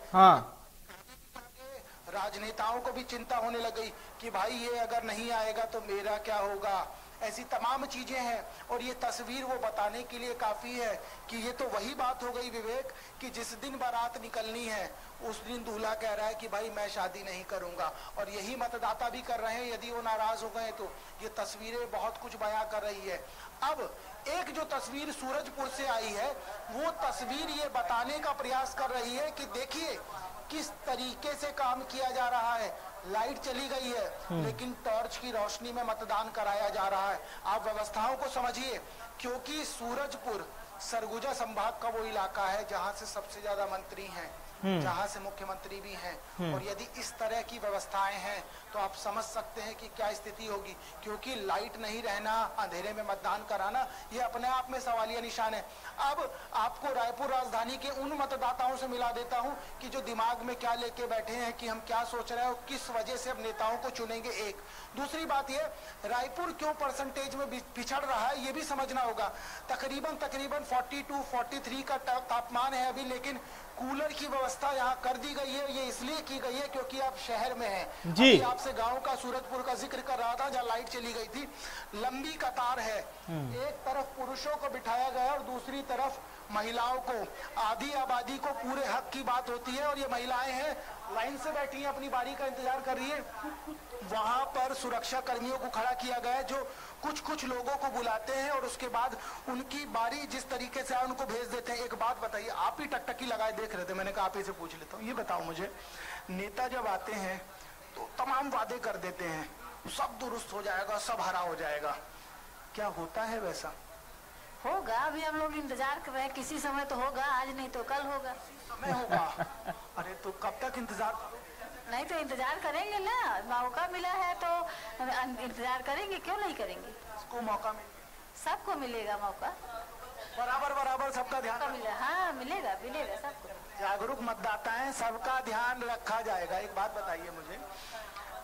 राजनेताओं को भी चिंता होने लगी कि भाई ये अगर नहीं आएगा तो मेरा क्या होगा। ऐसी तमाम चीजें हैं और ये तस्वीर वो बताने के लिए काफी है कि ये तो वही बात हो गई विवेक कि जिस दिन बारात निकलनी है उस दिन दूल्हा कह रहा है कि भाई मैं शादी नहीं करूंगा, और यही मतदाता भी कर रहे हैं। यदि वो नाराज हो गए तो ये तस्वीरें बहुत कुछ बयां कर रही है। अब एक जो तस्वीर सूरजपुर से आई है वो तस्वीर ये बताने का प्रयास कर रही है कि देखिए किस तरीके से काम किया जा रहा है। लाइट चली गई है लेकिन टॉर्च की रोशनी में मतदान कराया जा रहा है। आप व्यवस्थाओं को समझिए, क्योंकि सूरजपुर सरगुजा संभाग का वो इलाका है जहां से सबसे ज्यादा मंत्री हैं, जहां से मुख्यमंत्री भी हैं, और यदि इस तरह की व्यवस्थाएं हैं तो आप समझ सकते हैं कि क्या स्थिति होगी। क्योंकि लाइट नहीं रहना, अंधेरे में मतदान कराना, ये अपने आप में सवालिया निशान है। अब आपको रायपुर राजधानी के उन मतदाताओं से मिला देता हूं कि जो दिमाग में क्या लेके बैठे हैं कि हम क्या सोच रहे हैं और किस वजह से अब नेताओं को चुनेंगे। एक दूसरी बात ये, रायपुर क्यों परसेंटेज में पिछड़ रहा है ये भी समझना होगा। तकरीबन 42-43 का तापमान है अभी, लेकिन कूलर की व्यवस्था यहाँ कर दी गई है। ये इसलिए की गई है क्योंकि आप शहर में हैं। जी। अभी आपसे गांव का सूरजपुर का जिक्र कर रहा था जहाँ लाइट चली गई थी। लंबी कतार है, एक तरफ पुरुषों को बिठाया गया और दूसरी तरफ महिलाओं को। आधी आबादी को पूरे हक की बात होती है और ये महिलाएं हैं लाइन से बैठी हैं, अपनी बारी का इंतजार कर रही है। वहां पर सुरक्षा कर्मियों को खड़ा किया गया है जो कुछ लोगों को बुलाते हैं और उसके बाद उनकी बारी जिस तरीके से उनको भेज देते हैं। एक बात बताइए, आप ही टकटकी लगाए देख रहे थे, मैंने कहा आप ही से पूछ लेता हूँ। ये बताओ मुझे, नेता जब आते हैं तो तमाम वादे कर देते हैं, सब दुरुस्त हो जाएगा, सब हरा हो जाएगा, क्या होता है वैसा? होगा, अभी हम लोग इंतजार कर रहे हैं, किसी समय तो होगा, आज नहीं तो कल होगा। समय होगा? अरे तो कब तक इंतजार? नहीं तो इंतजार करेंगे ना, मौका मिला है तो इंतजार करेंगे, क्यों नहीं करेंगे। इसको मौका सबको मिलेगा मौका, बराबर सबका ध्यान मिलेगा। हाँ मिलेगा सबको। जागरूक मतदाता है, सबका ध्यान रखा जाएगा। एक बात बताइए मुझे,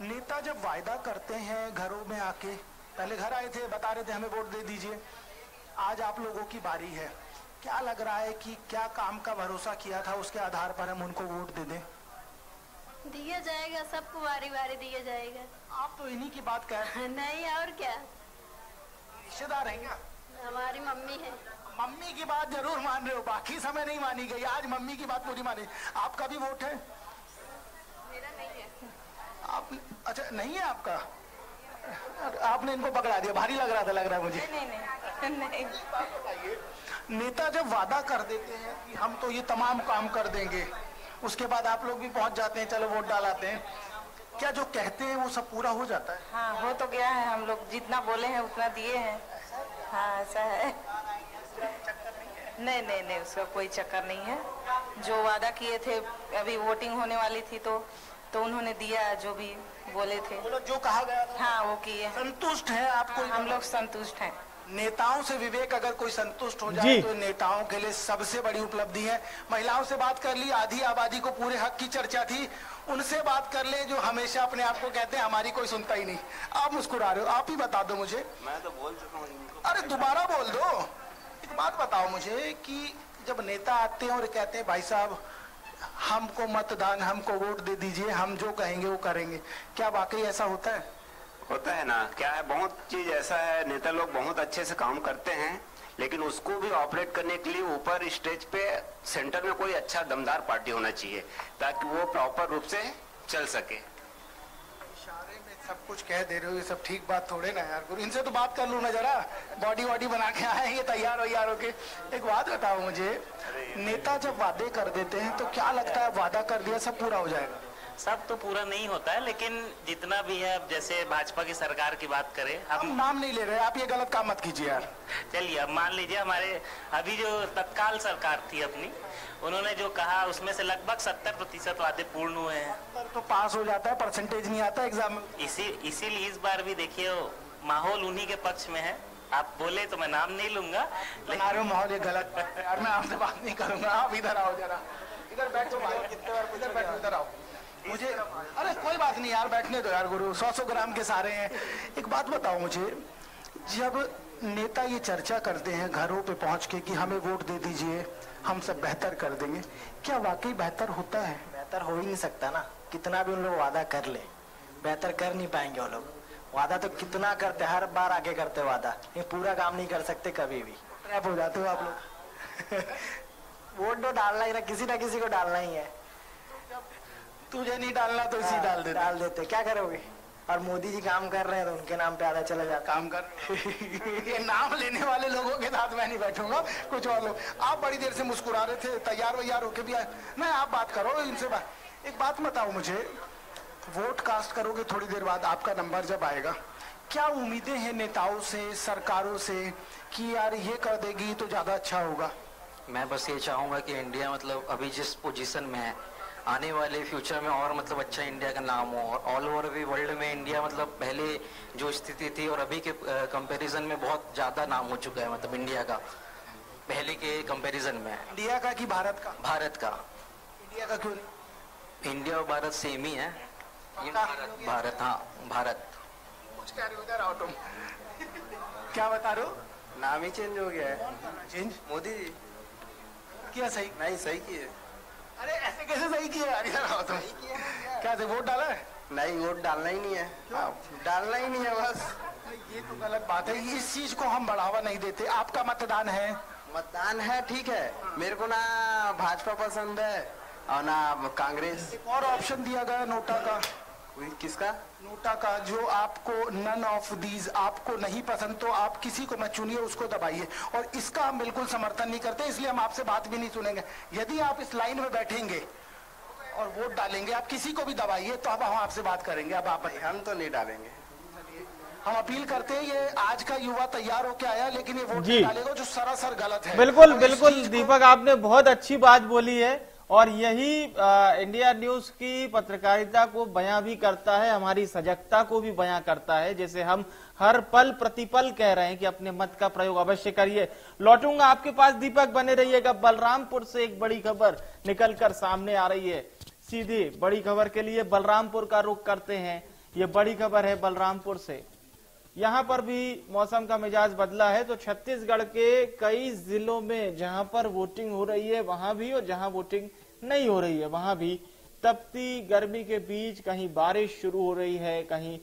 नेता जब वायदा करते हैं घरों में आके, पहले घर आए थे बता रहे थे हमें वोट दे दीजिए, आज आप लोगों की बारी है, क्या लग रहा है कि क्या काम का भरोसा किया था उसके आधार पर हम उनको वोट दे दें? दिया जाएगा, सबको बारी बारी दिया जाएगा। आप तो इन्हीं की बात कह रहे हैं। नहीं और क्या, रिश्तेदार हैं क्या? हमारी मम्मी है। मम्मी की बात जरूर मान रहे हो, बाकी समय नहीं मानी गई, आज मम्मी की बात पूरी मानी। आपका भी वोट है? मेरा नहीं है। आप अच्छा नहीं है आपका? आपने इनको पकड़ा दिया, भारी लग रहा है मुझे। नहीं। नेता जब वादा कर देते हैं कि हम तो ये तमाम काम कर देंगे, उसके बाद आप लोग भी पहुंच जाते हैं, चलो वोट डालाते हैं, क्या जो कहते हैं वो सब पूरा हो जाता है? हाँ हो तो गया है, हम लोग जितना बोले हैं उतना दिए हैं। हाँ ऐसा है। नहीं उसका कोई चक्कर नहीं है। जो वादा किए थे, अभी वोटिंग होने वाली थी तो उन्होंने दिया जो भी बोले थे, जो कहा गया था। हाँ वो किए। संतुष्ट है आपको? हम लोग संतुष्ट हैं। नेताओं से विवेक अगर कोई संतुष्ट हो जाए तो नेताओं के लिए सबसे बड़ी उपलब्धि है। महिलाओं से बात कर ली, आधी आबादी को पूरे हक की चर्चा थी, उनसे बात कर ले जो हमेशा अपने आप को कहते हैं हमारी कोई सुनता ही नहीं। आप मुस्कुरा रहे हो, आप ही बता दो मुझे। मैं तो बोल चुका हूँ। अरे दोबारा बोल दो। एक बात बताओ मुझे कि जब नेता आते हैं और कहते हैं भाई साहब हमको मतदान, हमको वोट दे दीजिए, हम जो कहेंगे वो करेंगे, क्या वाकई ऐसा होता है? होता है ना, क्या है, बहुत चीज ऐसा है, नेता लोग बहुत अच्छे से काम करते हैं, लेकिन उसको भी ऑपरेट करने के लिए ऊपर स्टेज पे सेंटर में कोई अच्छा दमदार पार्टी होना चाहिए ताकि वो प्रॉपर रूप से चल सके। इशारे में सब कुछ कह दे रहे हो, ये सब ठीक बात थोड़े ना यार गुरु, इनसे तो बात कर लूँ ना जरा, बॉडी बना के आएंगे तैयार हो के। एक बात बताओ मुझे, नेता जब वादे कर देते हैं तो क्या लगता है वादा कर दिया सब पूरा हो जाएगा? सब तो पूरा नहीं होता है, लेकिन जितना भी है, अब जैसे भाजपा की सरकार की बात करें, हम नाम नहीं ले रहे, आप ये गलत काम मत कीजिए यार। चलिए अब मान लीजिए हमारे अभी जो तत्काल सरकार थी अपनी, उन्होंने जो कहा उसमें से लगभग 70% वादे पूर्ण हुए हैं। तो पास हो जाता है, परसेंटेज नहीं आता एग्जाम में। इसीलिए इस बार भी देखिए माहौल उन्हीं के पक्ष में है। आप बोले तो मैं नाम नहीं लूंगा, लेकिन माहौल ये गलत है यार, मैं आपसे बात नहीं करूंगा। आप इधर आओ जरा, इधर बैठो भाई, इधर बैठो, इधर आओ। मुझे अरे कोई बात नहीं यार, बैठने दो यार गुरु, 100 ग्राम के सारे हैं। एक बात बताओ मुझे, जब नेता ये चर्चा करते हैं घरों पे पहुंच के कि हमें वोट दे दीजिए, हम सब बेहतर कर देंगे, क्या वाकई बेहतर होता है? बेहतर हो ही नहीं सकता ना, कितना भी उन लोग वादा कर ले, बेहतर कर नहीं पाएंगे वो लोग। वादा तो कितना करते, हर बार आगे करते वादा, ये पूरा काम नहीं कर सकते कभी भी। ट्रैप हो जाते हो आप लोग। वोट तो डालना ही ना किसी को डालना ही है। तुझे नहीं डालना तो इसी डाल देते, क्या करोगे? और मोदी जी काम कर रहे हैं तो उनके नाम पे आधा चला जाता। काम कर ये नाम लेने वाले लोगों के साथ मैं नहीं बैठूंगा, कुछ और लोग। आप बड़ी देर से मुस्कुरा रहे थे, तैयार होके भी आए। नहीं आप बात करो इनसे। एक बात बताओ मुझे, वोट कास्ट करोगे थोड़ी देर बाद, आपका नंबर जब आएगा, क्या उम्मीदें हैं नेताओं से, सरकारों से कि यार ये कर देगी तो ज्यादा अच्छा होगा? मैं बस ये चाहूंगा कि इंडिया मतलब अभी जिस पोजीशन में है, आने वाले फ्यूचर में और मतलब अच्छा इंडिया का नाम हो, और ऑल ओवर भी वर्ल्ड में इंडिया मतलब पहले जो स्थिति थी और अभी के कंपैरिजन में बहुत ज्यादा नाम हो चुका है, मतलब इंडिया का पहले के कंपैरिजन में। इंडिया का कि भारत का? भारत का। इंडिया का क्यों? इंडिया और भारत सेम ही है। भारत, हाँ भारत। कुछ कह रहे हो, इधर आओ तुम। क्या बता रहे हो? नाम ही चेंज हो गया है। चेंज? मोदी जी। क्या सही? नहीं सही किए। अरे ऐसे कैसे सही किया तुम? क्या वोट डाला है? नहीं, वोट डालना ही नहीं है। डालना ही नहीं है बस। ये तो गलत बात है, इस चीज को हम बढ़ावा नहीं देते। आपका मतदान है? मतदान है, ठीक है। मेरे को ना भाजपा पसंद है और ना कांग्रेस। एक और ऑप्शन दिया गया नोटा का। किसका? नोटा का, जो आपको नन ऑफ दीज आपको नहीं पसंद तो आप किसी को मत चुनिए, उसको दबाइए। और इसका हम बिल्कुल समर्थन नहीं करते, इसलिए हम आपसे बात भी नहीं सुनेंगे। यदि आप इस लाइन में बैठेंगे और वोट डालेंगे, आप किसी को भी दबाइए, तो अब हम आपसे बात करेंगे। अब आप हम तो नहीं डालेंगे। हम अपील करते हैं, ये आज का युवा तैयार होके आया, लेकिन ये वोट डालेगा जो सरासर गलत है। बिल्कुल बिल्कुल दीपक, आपने बहुत अच्छी बात बोली है और यही इंडिया न्यूज की पत्रकारिता को बयां भी करता है, हमारी सजगता को भी बयां करता है। जैसे हम हर पल प्रतिपल कह रहे हैं कि अपने मत का प्रयोग अवश्य करिए। लौटूंगा आपके पास दीपक, बने रहिएगा। बलरामपुर से एक बड़ी खबर निकलकर सामने आ रही है। सीधी बड़ी खबर के लिए बलरामपुर का रुख करते हैं। ये बड़ी खबर है बलरामपुर से। यहाँ पर भी मौसम का मिजाज बदला है। तो छत्तीसगढ़ के कई जिलों में जहां पर वोटिंग हो रही है वहां भी, और जहां वोटिंग नहीं हो रही है वहां भी तपती गर्मी के बीच कहीं बारिश शुरू हो रही है, कहीं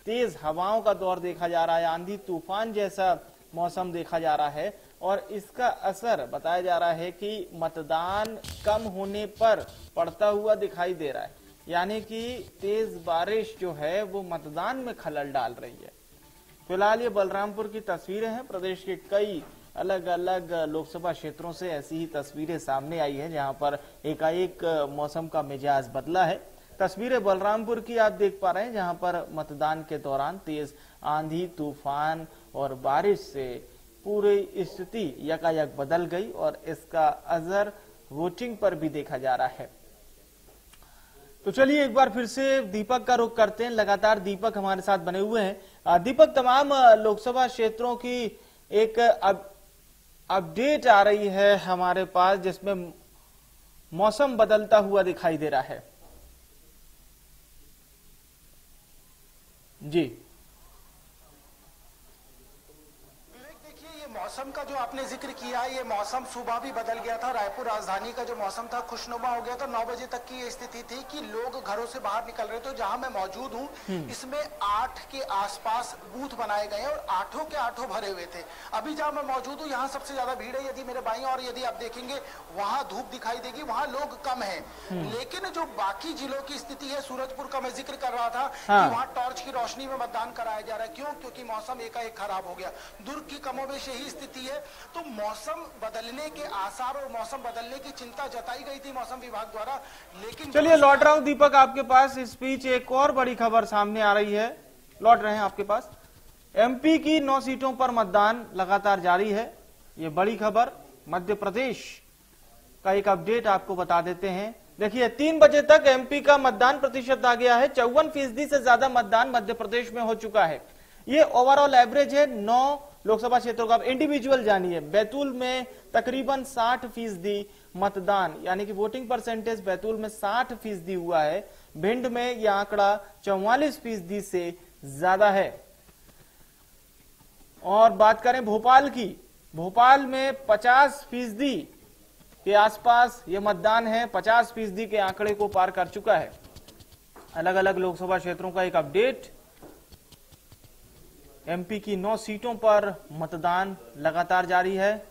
तेज हवाओं का दौर देखा जा रहा है, आंधी तूफान जैसा मौसम देखा जा रहा है। और इसका असर बताया जा रहा है कि मतदान कम होने पर पड़ता हुआ दिखाई दे रहा है। यानी कि तेज बारिश जो है वो मतदान में खलल डाल रही है। फिलहाल ये बलरामपुर की तस्वीरें हैं। प्रदेश के कई अलग अलग लोकसभा क्षेत्रों से ऐसी ही तस्वीरें सामने आई हैं जहां पर एकाएक मौसम का मिजाज बदला है। तस्वीरें बलरामपुर की आप देख पा रहे हैं जहां पर मतदान के दौरान तेज आंधी तूफान और बारिश से पूरी स्थिति यकायक बदल गई और इसका असर वोटिंग पर भी देखा जा रहा है। तो चलिए एक बार फिर से दीपक का रुख करते हैं। लगातार दीपक हमारे साथ बने हुए हैं। दीपक, तमाम लोकसभा क्षेत्रों की एक अपडेट आ रही है हमारे पास जिसमें मौसम बदलता हुआ दिखाई दे रहा है। जी मौसम का जो आपने जिक्र किया, ये मौसम सुबह भी बदल गया था। रायपुर राजधानी का जो मौसम था खुशनुमा हो गया था। 9 बजे तक की ये स्थिति थी कि लोग घरों से बाहर निकल रहे थे। जहां मैं मौजूद हूं इसमें 8 के आसपास बूथ बनाए गए हैं और 8 के 8 भरे हुए थे। अभी जहां मैं मौजूद हूं यहाँ सबसे ज्यादा भीड़ है। यदि मेरे बाईं और यदि आप देखेंगे वहां धूप दिखाई देगी, वहां लोग कम है। लेकिन जो बाकी जिलों की स्थिति है, सूरजपुर का मैं जिक्र कर रहा था कि वहां टॉर्च की रोशनी में मतदान कराया जा रहा है। क्यों? क्योंकि मौसम एकाएक खराब हो गया। दुर्ग की कमोबेश यही स्थिति है। तो मौसम बदलने के आसार और मौसम बदलने की चिंता जताई गई थी मौसम विभाग द्वारा। लेकिन चलिए लौट रहा हूं दीपक आपके पास। इस बीच एक और बड़ी खबर सामने आ रही है। लौट रहे हैं आपके पास। एमपी की 9 सीटों पर मतदान लगातार जारी है। ये बड़ी खबर मध्य प्रदेश का एक अपडेट आपको बता देते हैं। देखिए 3 बजे तक एमपी का मतदान प्रतिशत आ गया है। 54% से ज्यादा मतदान मध्य प्रदेश में हो चुका है। ये ओवरऑल एवरेज है 9 लोकसभा क्षेत्रों का। आप इंडिविजुअल जानिए। बैतूल में तकरीबन 60% मतदान, यानी कि वोटिंग परसेंटेज बैतूल में 60% हुआ है। भिंड में यह आंकड़ा 44% से ज्यादा है। और बात करें भोपाल की, भोपाल में 50% के आसपास ये मतदान है। 50% के आंकड़े को पार कर चुका है। अलग अलग लोकसभा क्षेत्रों का एक अपडेट। एमपी की 9 सीटों पर मतदान लगातार जारी है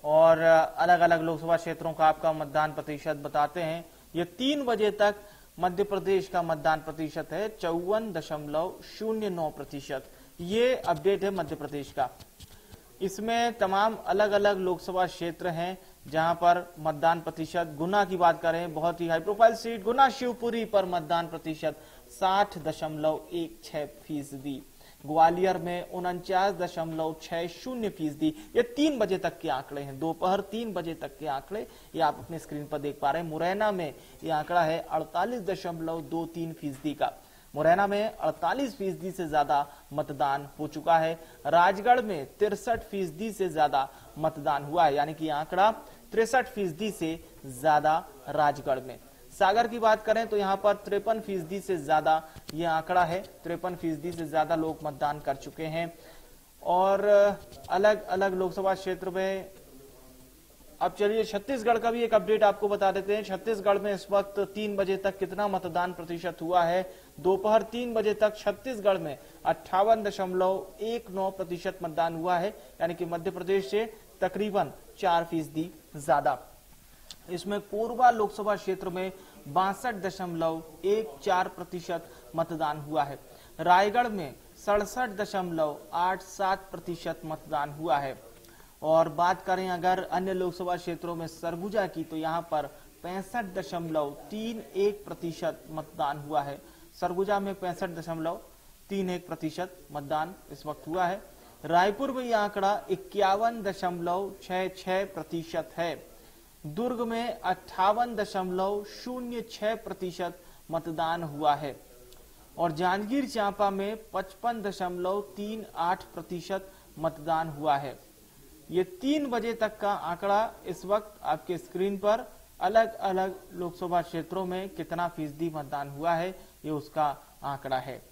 और अलग अलग लोकसभा क्षेत्रों का आपका मतदान प्रतिशत बताते हैं। ये 3 बजे तक मध्य प्रदेश का मतदान प्रतिशत है 54.09%। ये अपडेट है मध्य प्रदेश का। इसमें तमाम अलग अलग लोकसभा क्षेत्र हैं जहां पर मतदान प्रतिशत, गुना की बात करें बहुत ही high profile seat Guna Shivpuri पर मतदान प्रतिशत 60.16%। ग्वालियर में 49.60%। ये 3 बजे तक के आंकड़े हैं, दोपहर 3 बजे तक के आंकड़े ये आप अपने स्क्रीन पर देख पा रहे हैं। मुरैना में ये आंकड़ा है 48.23% का। मुरैना में 48% से ज्यादा मतदान हो चुका है। राजगढ़ में 63% से ज्यादा मतदान हुआ है, यानी कि आंकड़ा 63% से ज्यादा राजगढ़ में। सागर की बात करें तो यहां पर 53% से ज्यादा यह आंकड़ा है। 53% से ज्यादा लोग मतदान कर चुके हैं। और अलग अलग लोकसभा क्षेत्र में अब चलिए छत्तीसगढ़ का भी एक अपडेट आपको बता देते हैं। छत्तीसगढ़ में इस वक्त 3 बजे तक कितना मतदान प्रतिशत हुआ है। दोपहर 3 बजे तक छत्तीसगढ़ में 58.19% मतदान हुआ है, यानी कि मध्य प्रदेश से तकरीबन 4% ज्यादा। इसमें कोरबा लोकसभा क्षेत्र में 62.14% मतदान हुआ है। रायगढ़ में 67.87% मतदान हुआ है। और बात करें अगर अन्य लोकसभा क्षेत्रों में सरगुजा की, तो यहाँ पर 65.31% मतदान हुआ है। सरगुजा में 65.31% मतदान इस वक्त हुआ है। रायपुर में यह आंकड़ा 51.66% है। दुर्ग में 58.06% मतदान हुआ है और जांजगीर चांपा में 55.38% मतदान हुआ है। ये 3 बजे तक का आंकड़ा इस वक्त आपके स्क्रीन पर अलग अलग लोकसभा क्षेत्रों में कितना फीसदी मतदान हुआ है, ये उसका आंकड़ा है।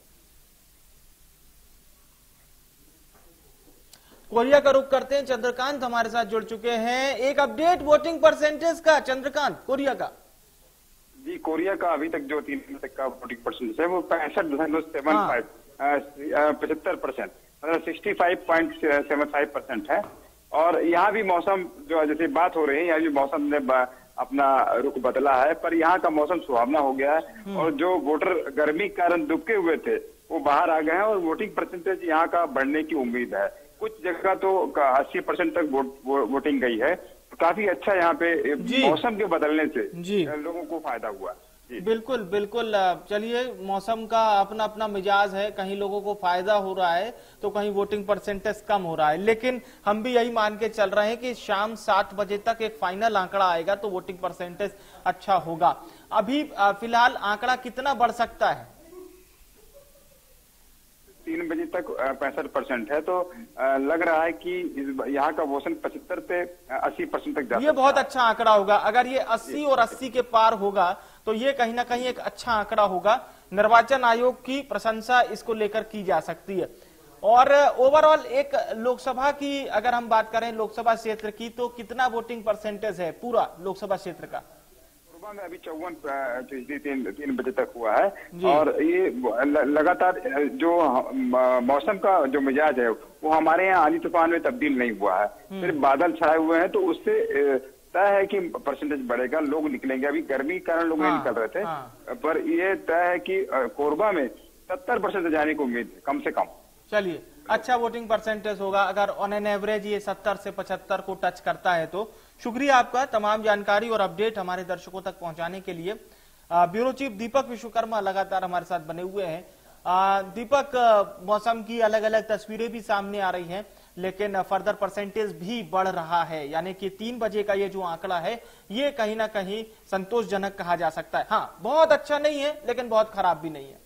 कोरिया का रुख करते हैं। चंद्रकांत हमारे साथ जुड़ चुके हैं। एक अपडेट वोटिंग परसेंटेज का, चंद्रकांत, कोरिया का। जी, कोरिया का अभी तक जो 3 तक का वोटिंग परसेंटेज है वो 65.75% मतलब 65.75% है। और यहाँ भी मौसम जो जैसे बात हो रही है, यहाँ भी मौसम ने अपना रुख बदला है, पर यहाँ का मौसम सुहावना हो गया है और जो वोटर गर्मी के कारण दुबके हुए थे वो बाहर आ गए हैं और वोटिंग परसेंटेज यहाँ का बढ़ने की उम्मीद है। कुछ जगह तो 80% तक वोटिंग गई है। तो काफी अच्छा यहाँ पे मौसम के बदलने से लोगों को फायदा हुआ। बिल्कुल बिल्कुल। चलिए, मौसम का अपना अपना मिजाज है, कहीं लोगों को फायदा हो रहा है तो कहीं वोटिंग परसेंटेज कम हो रहा है, लेकिन हम भी यही मान के चल रहे हैं कि शाम 7 बजे तक एक फाइनल आंकड़ा आएगा तो वोटिंग परसेंटेज अच्छा होगा। अभी फिलहाल आंकड़ा कितना बढ़ सकता है? 3 बजे तक 65% है, तो लग रहा है कि यहाँ का वोशन 75 से 80% तक जा सकता है। ये बहुत अच्छा आंकड़ा होगा। अगर ये 80 और 80 के पार होगा तो ये कहीं ना कहीं एक अच्छा आंकड़ा होगा। निर्वाचन आयोग की प्रशंसा इसको लेकर की जा सकती है। और ओवरऑल एक लोकसभा की अगर हम बात करें, लोकसभा क्षेत्र की, तो कितना वोटिंग परसेंटेज है पूरा लोकसभा क्षेत्र का? में अभी 54% 3 बजे तक हुआ है। और ये लगातार जो मौसम का जो मिजाज है वो हमारे यहाँ आंधी तूफान में तब्दील नहीं हुआ है, सिर्फ बादल छाए हुए हैं, तो उससे तय है कि परसेंटेज बढ़ेगा, लोग निकलेंगे। अभी गर्मी के कारण लोग नहीं निकल रहे थे, पर ये तय है कि कोरबा में 70% जाने की उम्मीद है, कम से कम। चलिए, अच्छा वोटिंग परसेंटेज होगा अगर ऑन एन एवरेज ये 70 से 75 को टच करता है तो। शुक्रिया आपका तमाम जानकारी और अपडेट हमारे दर्शकों तक पहुंचाने के लिए। ब्यूरो चीफ दीपक विश्वकर्मा लगातार हमारे साथ बने हुए हैं। दीपक, मौसम की अलग अलग तस्वीरें भी सामने आ रही हैं, लेकिन फर्दर परसेंटेज भी बढ़ रहा है, यानी कि 3 बजे का ये जो आंकड़ा है ये कहीं ना कहीं संतोषजनक कहा जा सकता है। हाँ, बहुत अच्छा नहीं है लेकिन बहुत खराब भी नहीं है।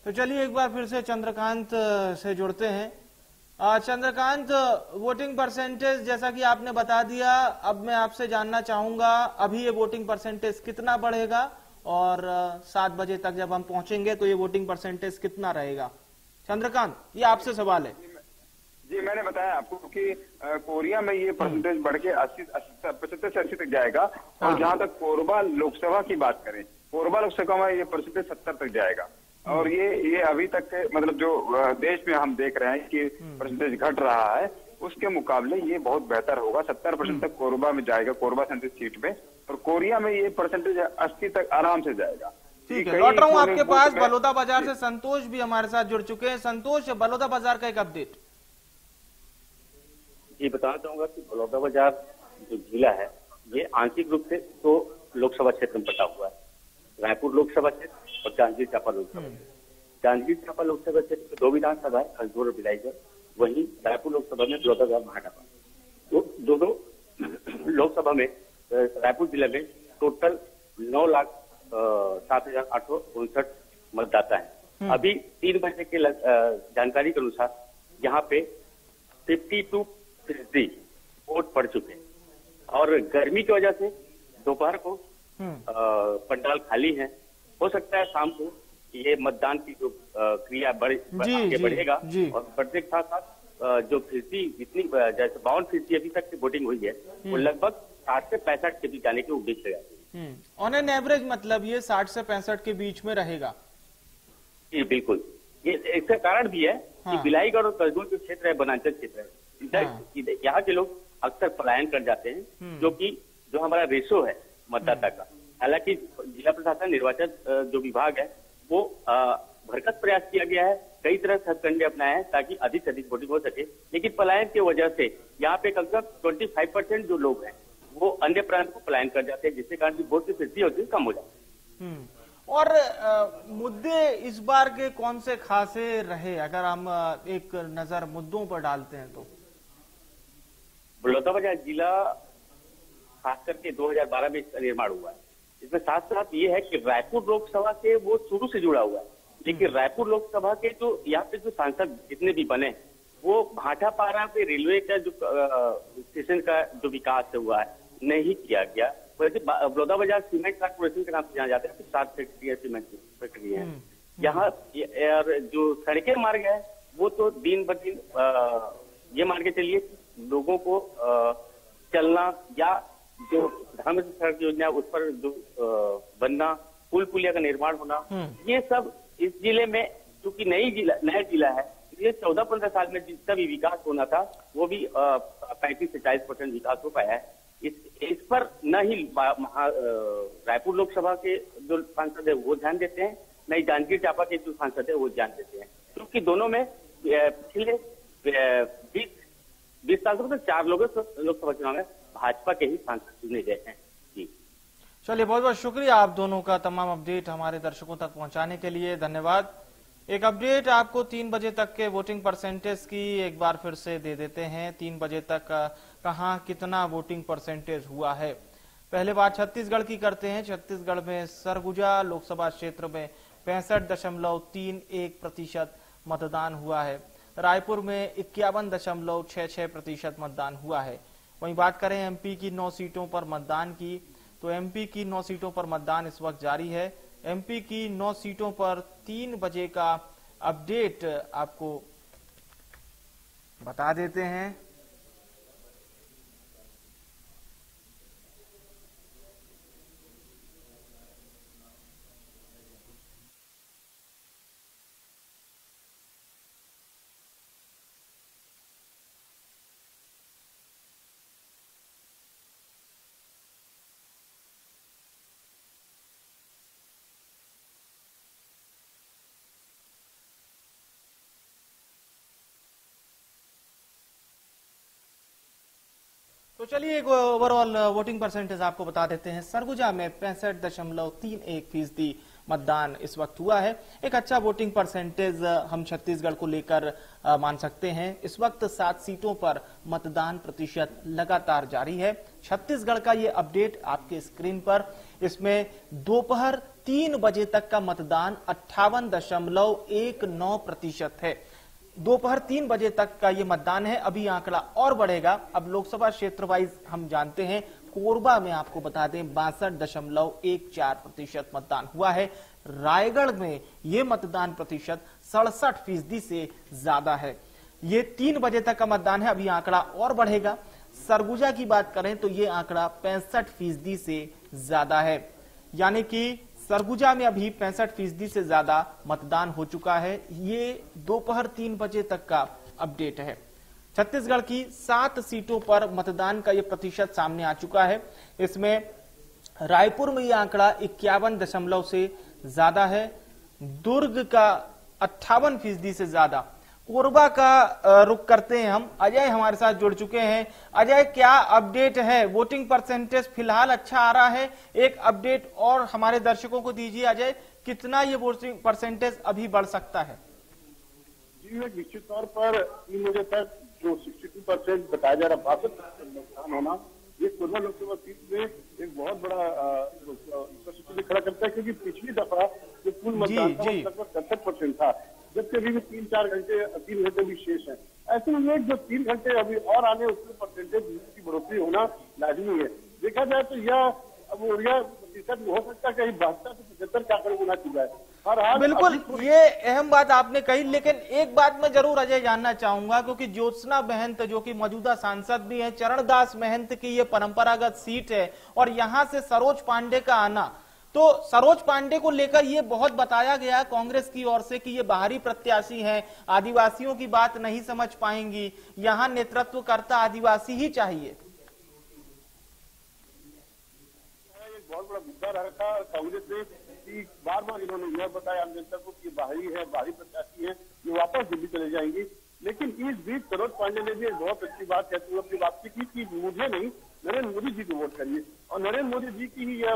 तो चलिए एक बार फिर से चंद्रकांत से जुड़ते हैं। चंद्रकांत, वोटिंग परसेंटेज जैसा कि आपने बता दिया, अब मैं आपसे जानना चाहूंगा अभी ये वोटिंग परसेंटेज कितना बढ़ेगा और 7 बजे तक जब हम पहुंचेंगे तो ये वोटिंग परसेंटेज कितना रहेगा? चंद्रकांत, ये आपसे सवाल है। जी, मैंने बताया आपको कि कोरिया में ये परसेंटेज बढ़ के 75 से 80 तक जाएगा। और जहां तक कोरबा लोकसभा की बात करें, कोरबा लोकसभा में ये परसेंटेज 70 तक जाएगा। और ये अभी तक के मतलब जो देश में हम देख रहे हैं कि परसेंटेज घट रहा है, उसके मुकाबले ये बहुत बेहतर होगा। 70% तक कोरबा में जाएगा, कोरबा सेंट्रल सीट में। और कोरिया में ये परसेंटेज 80 तक आराम से जाएगा। ठीक है, लौट रहा हूँ आपके पास। बलौदा बाजार से संतोष भी हमारे साथ जुड़ चुके हैं। संतोष, बलौदा बाजार का एक अपडेट। ये बताना चाहूंगा कि बलौदा बाजार जो जिला है ये आंशिक रूप से 2 लोकसभा क्षेत्र में बटा हुआ है, रायपुर लोकसभा क्षेत्र और जांजगीर चांपा लोकसभा। जांजगीर चांपा लोकसभा क्षेत्र में 2 विधानसभा है, खजनूर और बिलाईगढ़। वहीं रायपुर लोकसभा में बलौदाबाजार भाटापारा। तो दोनों लोकसभा में रायपुर जिले में टोटल 9,07,859 मतदाता हैं। अभी 3 बजे के जानकारी के अनुसार यहाँ पे 52% वोट पड़ चुके हैं और गर्मी की वजह से दोपहर को पंडाल खाली है। हो सकता है शाम को ये मतदान की जो क्रिया आगे बढ़ेगा और बढ़ने के साथ साथ जो फीसदी जितनी जैसे 52% अभी तक की वोटिंग हुई है वो लगभग 60 से 65 के बीच जाने के उम्मीद से जाती है। ऑन एन एवरेज मतलब ये 60 से 65 के बीच में रहेगा। जी बिल्कुल, ये इसका कारण भी है कि बिलाईगढ़ और करजोल जो क्षेत्र है बनांचल क्षेत्र है, यहाँ के लोग अक्सर पलायन कर जाते हैं, जो हमारा रेशो है मतदाता का। हालांकि जिला प्रशासन निर्वाचन जो विभाग है वो भरसक प्रयास किया गया है, कई तरह से हथकंडे अपनाए हैं ताकि अधिक से अधिक वोटिंग हो सके, लेकिन पलायन की वजह से यहाँ पे कम से कम 25% जो लोग हैं वो अन्य प्रांत को पलायन कर जाते हैं, जिसके कारण की वोट की वृद्धि होती है कम हो जाती है। और मुद्दे इस बार के कौन से खासे रहे, अगर हम एक नजर मुद्दों पर डालते हैं तो? बलौदाबाजार जिला खास करके 2012 में इसका निर्माण हुआ है। इसमें साथ साथ ये है कि रायपुर लोकसभा से वो शुरू से जुड़ा हुआ है, लेकिन रायपुर लोकसभा के जो यहाँ पे जो सांसद जितने भी बने वो भाटापारा पे रेलवे का जो स्टेशन का जो विकास हुआ है नहीं किया गया। वैसे बलौदाबाजार सीमेंट कॉर्पोरेशन के नाम से जाना जाता है, 7 फैक्ट्री सीमेंट की फैक्ट्री है यहाँ। जो सड़कें मार्ग है वो तो दिन ब दिन ये मान के चलिए लोगों को चलना या जो प्रधानमंत्री सड़क योजना उस पर जो बनना, पुल पुलिया का निर्माण होना, ये सब इस जिले में चूंकि नया जिला है, ये 14-15 साल में जितना भी विकास होना था वो भी 35 से 40% विकास हो पाया है। इस पर न ही रायपुर लोकसभा के जो सांसद है वो ध्यान देते हैं, न ही जांजगीर चांपा के जो सांसद है वो ध्यान देते हैं, क्योंकि दोनों में पिछले 20 साल से 4 लोकसभा चुनाव में भाजपा के ही सांसद चुने गए हैं। जी चलिए, बहुत बहुत शुक्रिया आप दोनों का तमाम अपडेट हमारे दर्शकों तक पहुंचाने के लिए, धन्यवाद। एक अपडेट आपको 3 बजे तक के वोटिंग परसेंटेज की एक बार फिर से दे देते हैं। 3 बजे तक कहां कितना वोटिंग परसेंटेज हुआ है। पहले बात छत्तीसगढ़ की करते हैं। छत्तीसगढ़ में सरगुजा लोकसभा क्षेत्र में 65.31% मतदान हुआ है। रायपुर में 51.66% मतदान हुआ है। वहीं बात करें एमपी की 9 सीटों पर मतदान की, तो एमपी की 9 सीटों पर मतदान इस वक्त जारी है। एमपी की 9 सीटों पर 3 बजे का अपडेट आपको बता देते हैं। तो चलिए एक ओवरऑल वोटिंग परसेंटेज आपको बता देते हैं। सरगुजा में 65.31% मतदान इस वक्त हुआ है। एक अच्छा वोटिंग परसेंटेज हम छत्तीसगढ़ को लेकर मान सकते हैं। इस वक्त 7 सीटों पर मतदान प्रतिशत लगातार जारी है। छत्तीसगढ़ का ये अपडेट आपके स्क्रीन पर, इसमें दोपहर 3 बजे तक का मतदान 58.19% है। दोपहर 3 बजे तक का ये मतदान है। अभी आंकड़ा और बढ़ेगा। अब लोकसभा क्षेत्र वाइज हम जानते हैं, कोरबा में आपको बता दें 62.14% मतदान हुआ है। रायगढ़ में ये मतदान प्रतिशत 67% से ज्यादा है। ये 3 बजे तक का मतदान है। अभी आंकड़ा और बढ़ेगा। सरगुजा की बात करें तो ये आंकड़ा 65% से ज्यादा है, यानी कि सरगुजा में अभी 65% से ज्यादा मतदान हो चुका है। ये दोपहर 3 बजे तक का अपडेट है। छत्तीसगढ़ की 7 सीटों पर मतदान का ये प्रतिशत सामने आ चुका है। इसमें रायपुर में ये आंकड़ा 51% से ज्यादा है। दुर्ग का 58% से ज्यादा। कोरबा का रुख करते हैं हम। अजय हमारे साथ जुड़ चुके हैं। अजय, क्या अपडेट है? वोटिंग परसेंटेज फिलहाल अच्छा आ रहा है। एक अपडेट और हमारे दर्शकों को दीजिए अजय, कितना ये वोटिंग परसेंटेज अभी बढ़ सकता है? जी एक निश्चित तौर पर 3 बजे तक जो 62% बताया जा रहा 62% मतदान होना, ये कोरबा लोकसभा सीट में एक बहुत बड़ा स्थिति खड़ा करता है, क्योंकि पिछली दफा जो कुल मतदान था लगभग 67% था, जबकि अभी भी 3 घंटे भी शेष है। ऐसे में जो 3 घंटे अभी और आने, उसमें परसेंटेज की बढ़ोतरी होना लाजमी है। देखा जाए तो यह प्रतिशत हो सकता है कहीं 72 से 75 के आंकड़े गुना की जाए। बिल्कुल, ये अहम बात आपने कही, लेकिन एक बात मैं जरूर अजय जानना चाहूंगा, क्योंकि ज्योत्सना महंत जो कि मौजूदा सांसद भी हैं, चरणदास महंत की ये परंपरागत सीट है और यहाँ से सरोज पांडे का आना, तो सरोज पांडे को लेकर ये बहुत बताया गया कांग्रेस की ओर से कि ये बाहरी प्रत्याशी हैं, आदिवासियों की बात नहीं समझ पाएंगी, यहाँ नेतृत्व करता आदिवासी ही चाहिए। बहुत बड़ा मुद्दा रहा था कांग्रेस ने कि बार बार इन्होंने यह बताया आम जनता को कि बाहरी प्रत्याशी है, ये वापस दिल्ली चले जाएंगी। लेकिन इस बीच सरोज पांडे ने भी एक बहुत अच्छी बात कहते हुए अपनी वापसी की कि मुझे नहीं, नरेंद्र मोदी जी को वोट करिए, और नरेंद्र मोदी जी की ही यह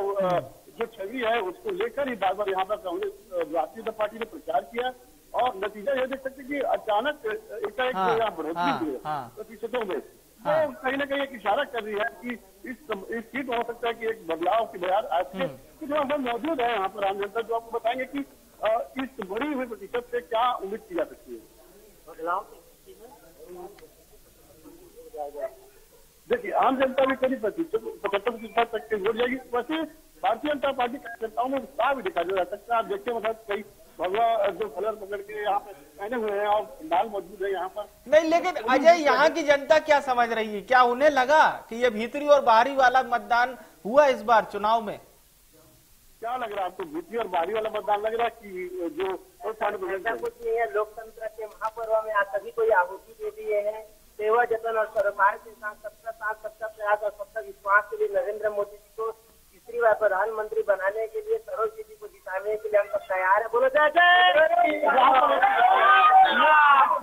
जो छवि है उसको लेकर ही बार बार यहाँ पर कांग्रेस भारतीय जनता पार्टी ने प्रचार किया, और नतीजा यह देख सकते कि अचानक एकाएक यहाँ बढ़ोतरी हुई प्रतिशतों में, तो कहीं ना कहीं एक इशारा कर रही है कि इस सीट में हो सकता है कि एक बदलाव की बयान आज के कुछ हम मौजूद है यहाँ पर आम जनता, जो आपको बताएंगे कि इस बढ़ी हुई प्रतिशत से क्या उम्मीद की जा सकती है बदलाव। देखिए, आम जनता भी करीब 75% तक के वोट जाएगी। वैसे भारतीय जनता पार्टी कार्यकर्ताओं में उत्साह भी दिखाई दे सकता है। आप देखते हैं कई भगवा जो कलर पकड़ के यहाँ पे पहने हुए हैं और पंडाल मौजूद है यहाँ पर। नहीं, लेकिन अजय, यहाँ की जनता क्या समझ रही है? क्या उन्हें लगा कि ये भीतरी और बाहरी वाला मतदान हुआ इस बार चुनाव में? क्या लग रहा है आपको, भीतरी और बाहरी वाला मतदान लग रहा है कि जो ऐसा कुछ नहीं है? लोकतंत्र के महापर्व में आज सभी को आहुति दे दिए हैं। सेवा जतन और सरकार के साथ सबका प्रयास और सबका विश्वास के लिए नरेंद्र मोदी जी को तीसरी बार प्रधानमंत्री बनाने के लिए, सरोज जी को जिताने के लिए हम सब तैयार है। बोलो जय जय।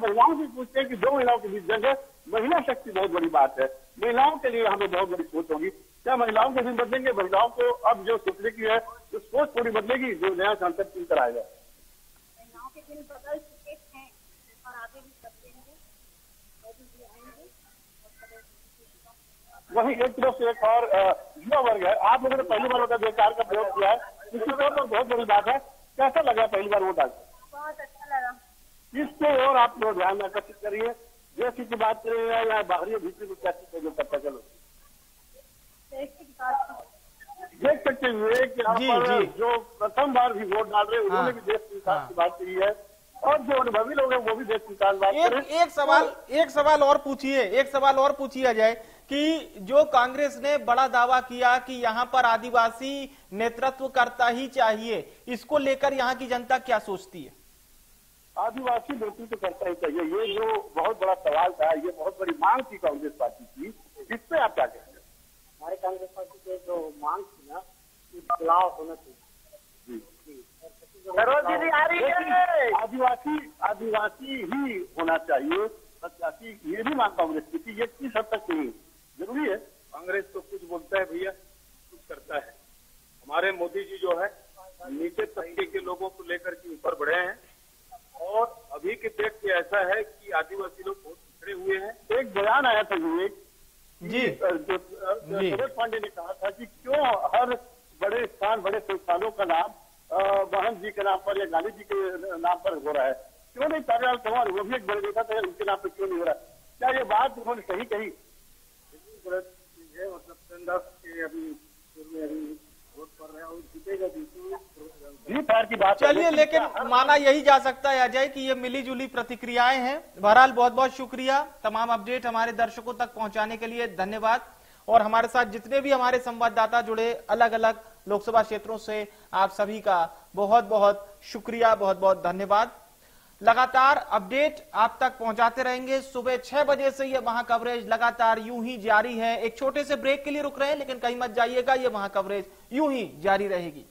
महिलाओं से पूछते हैं कि 2 महिलाओं के बीच जंग है, महिला शक्ति बहुत बड़ी बात है, महिलाओं के लिए हमें बहुत बड़ी सोच होगी। क्या महिलाओं के दिन बदलेंगे? महिलाओं को अब जो सोचने की है जो सोच थोड़ी बदलेगी, जो नया सांसद चुनकर आएगा। महिलाओं के दिन बदल चुके हैं और आगे भी बदलेंगे। वहीं एक तरफ से एक और युवा वर्ग है, आप लोगों ने पहली बार वोट अधिकार का प्रयोग किया है, इसके तौर पर बहुत बड़ी बात है। कैसा लगा पहली बार वोट? बहुत अच्छा लगा। इसको और आप लोग ध्यान आकर्षित करिए, जैसी की बात करें या बाहरी भीतरी को क्या चीज पता चलो देख सकते हुए कि यहाँ पर जो प्रथम बार भी वोट डाल रहे हैं उन्होंने भी देश के विकास की बात करी है, और जो अनुभवी लोग हैं वो भी देश की विकास बात कर रहे हैं। एक सवाल और पूछिए अजय, कि जो कांग्रेस ने बड़ा दावा किया कि यहाँ पर आदिवासी नेतृत्व करता ही चाहिए, इसको लेकर यहाँ की जनता क्या सोचती है? आदिवासी नेतृत्व करता ही चाहिए, ये जो बहुत बड़ा सवाल था, ये बहुत बड़ी मांग थी कांग्रेस पार्टी की, इस पे आप क्या कहते हैं? हमारे कांग्रेस पार्टी की जो मांग थी ना कि बदलाव होना चाहिए। आदिवासी ही होना चाहिए प्रत्याशी, ये भी मांग कांग्रेस की थी। ये किस हद तक नहीं जरूरी है? कांग्रेस तो कुछ बोलता है भैया, कुछ करता है। हमारे मोदी जी जो है नीचे तबके के लोगों को लेकर के ऊपर बढ़े हैं, और अभी के देख के ऐसा है कि आदिवासी लोग बहुत पिछड़े हुए हैं। एक बयान आया था सरोज पांडे ने कहा था कि क्यों हर बड़े स्थान, बड़े संस्थानों का नाम बहन जी के नाम पर या गांधी जी के नाम पर हो रहा है, क्यों नहीं कार्यालय समाज वो भी एक बड़े नेता थे, उनके नाम पर क्यों नहीं हो रहा? क्या ये बात उन्होंने सही कही? मतलब अभी वोट पड़ रहा है और जीतेगा की बात। चलिए, लेकिन माना यही जा सकता है अजय कि ये मिली जुली प्रतिक्रियाएं हैं। बहरहाल बहुत बहुत शुक्रिया, तमाम अपडेट हमारे दर्शकों तक पहुंचाने के लिए धन्यवाद। और हमारे साथ जितने भी हमारे संवाददाता जुड़े अलग अलग लोकसभा क्षेत्रों से, आप सभी का बहुत बहुत शुक्रिया, बहुत बहुत धन्यवाद। लगातार अपडेट आप तक पहुंचाते रहेंगे। सुबह 6 बजे से ये वहां कवरेज लगातार यूं ही जारी है। एक छोटे से ब्रेक के लिए रुक रहे हैं, लेकिन कहीं मत जाइएगा, ये वहां कवरेज यूं ही जारी रहेगी।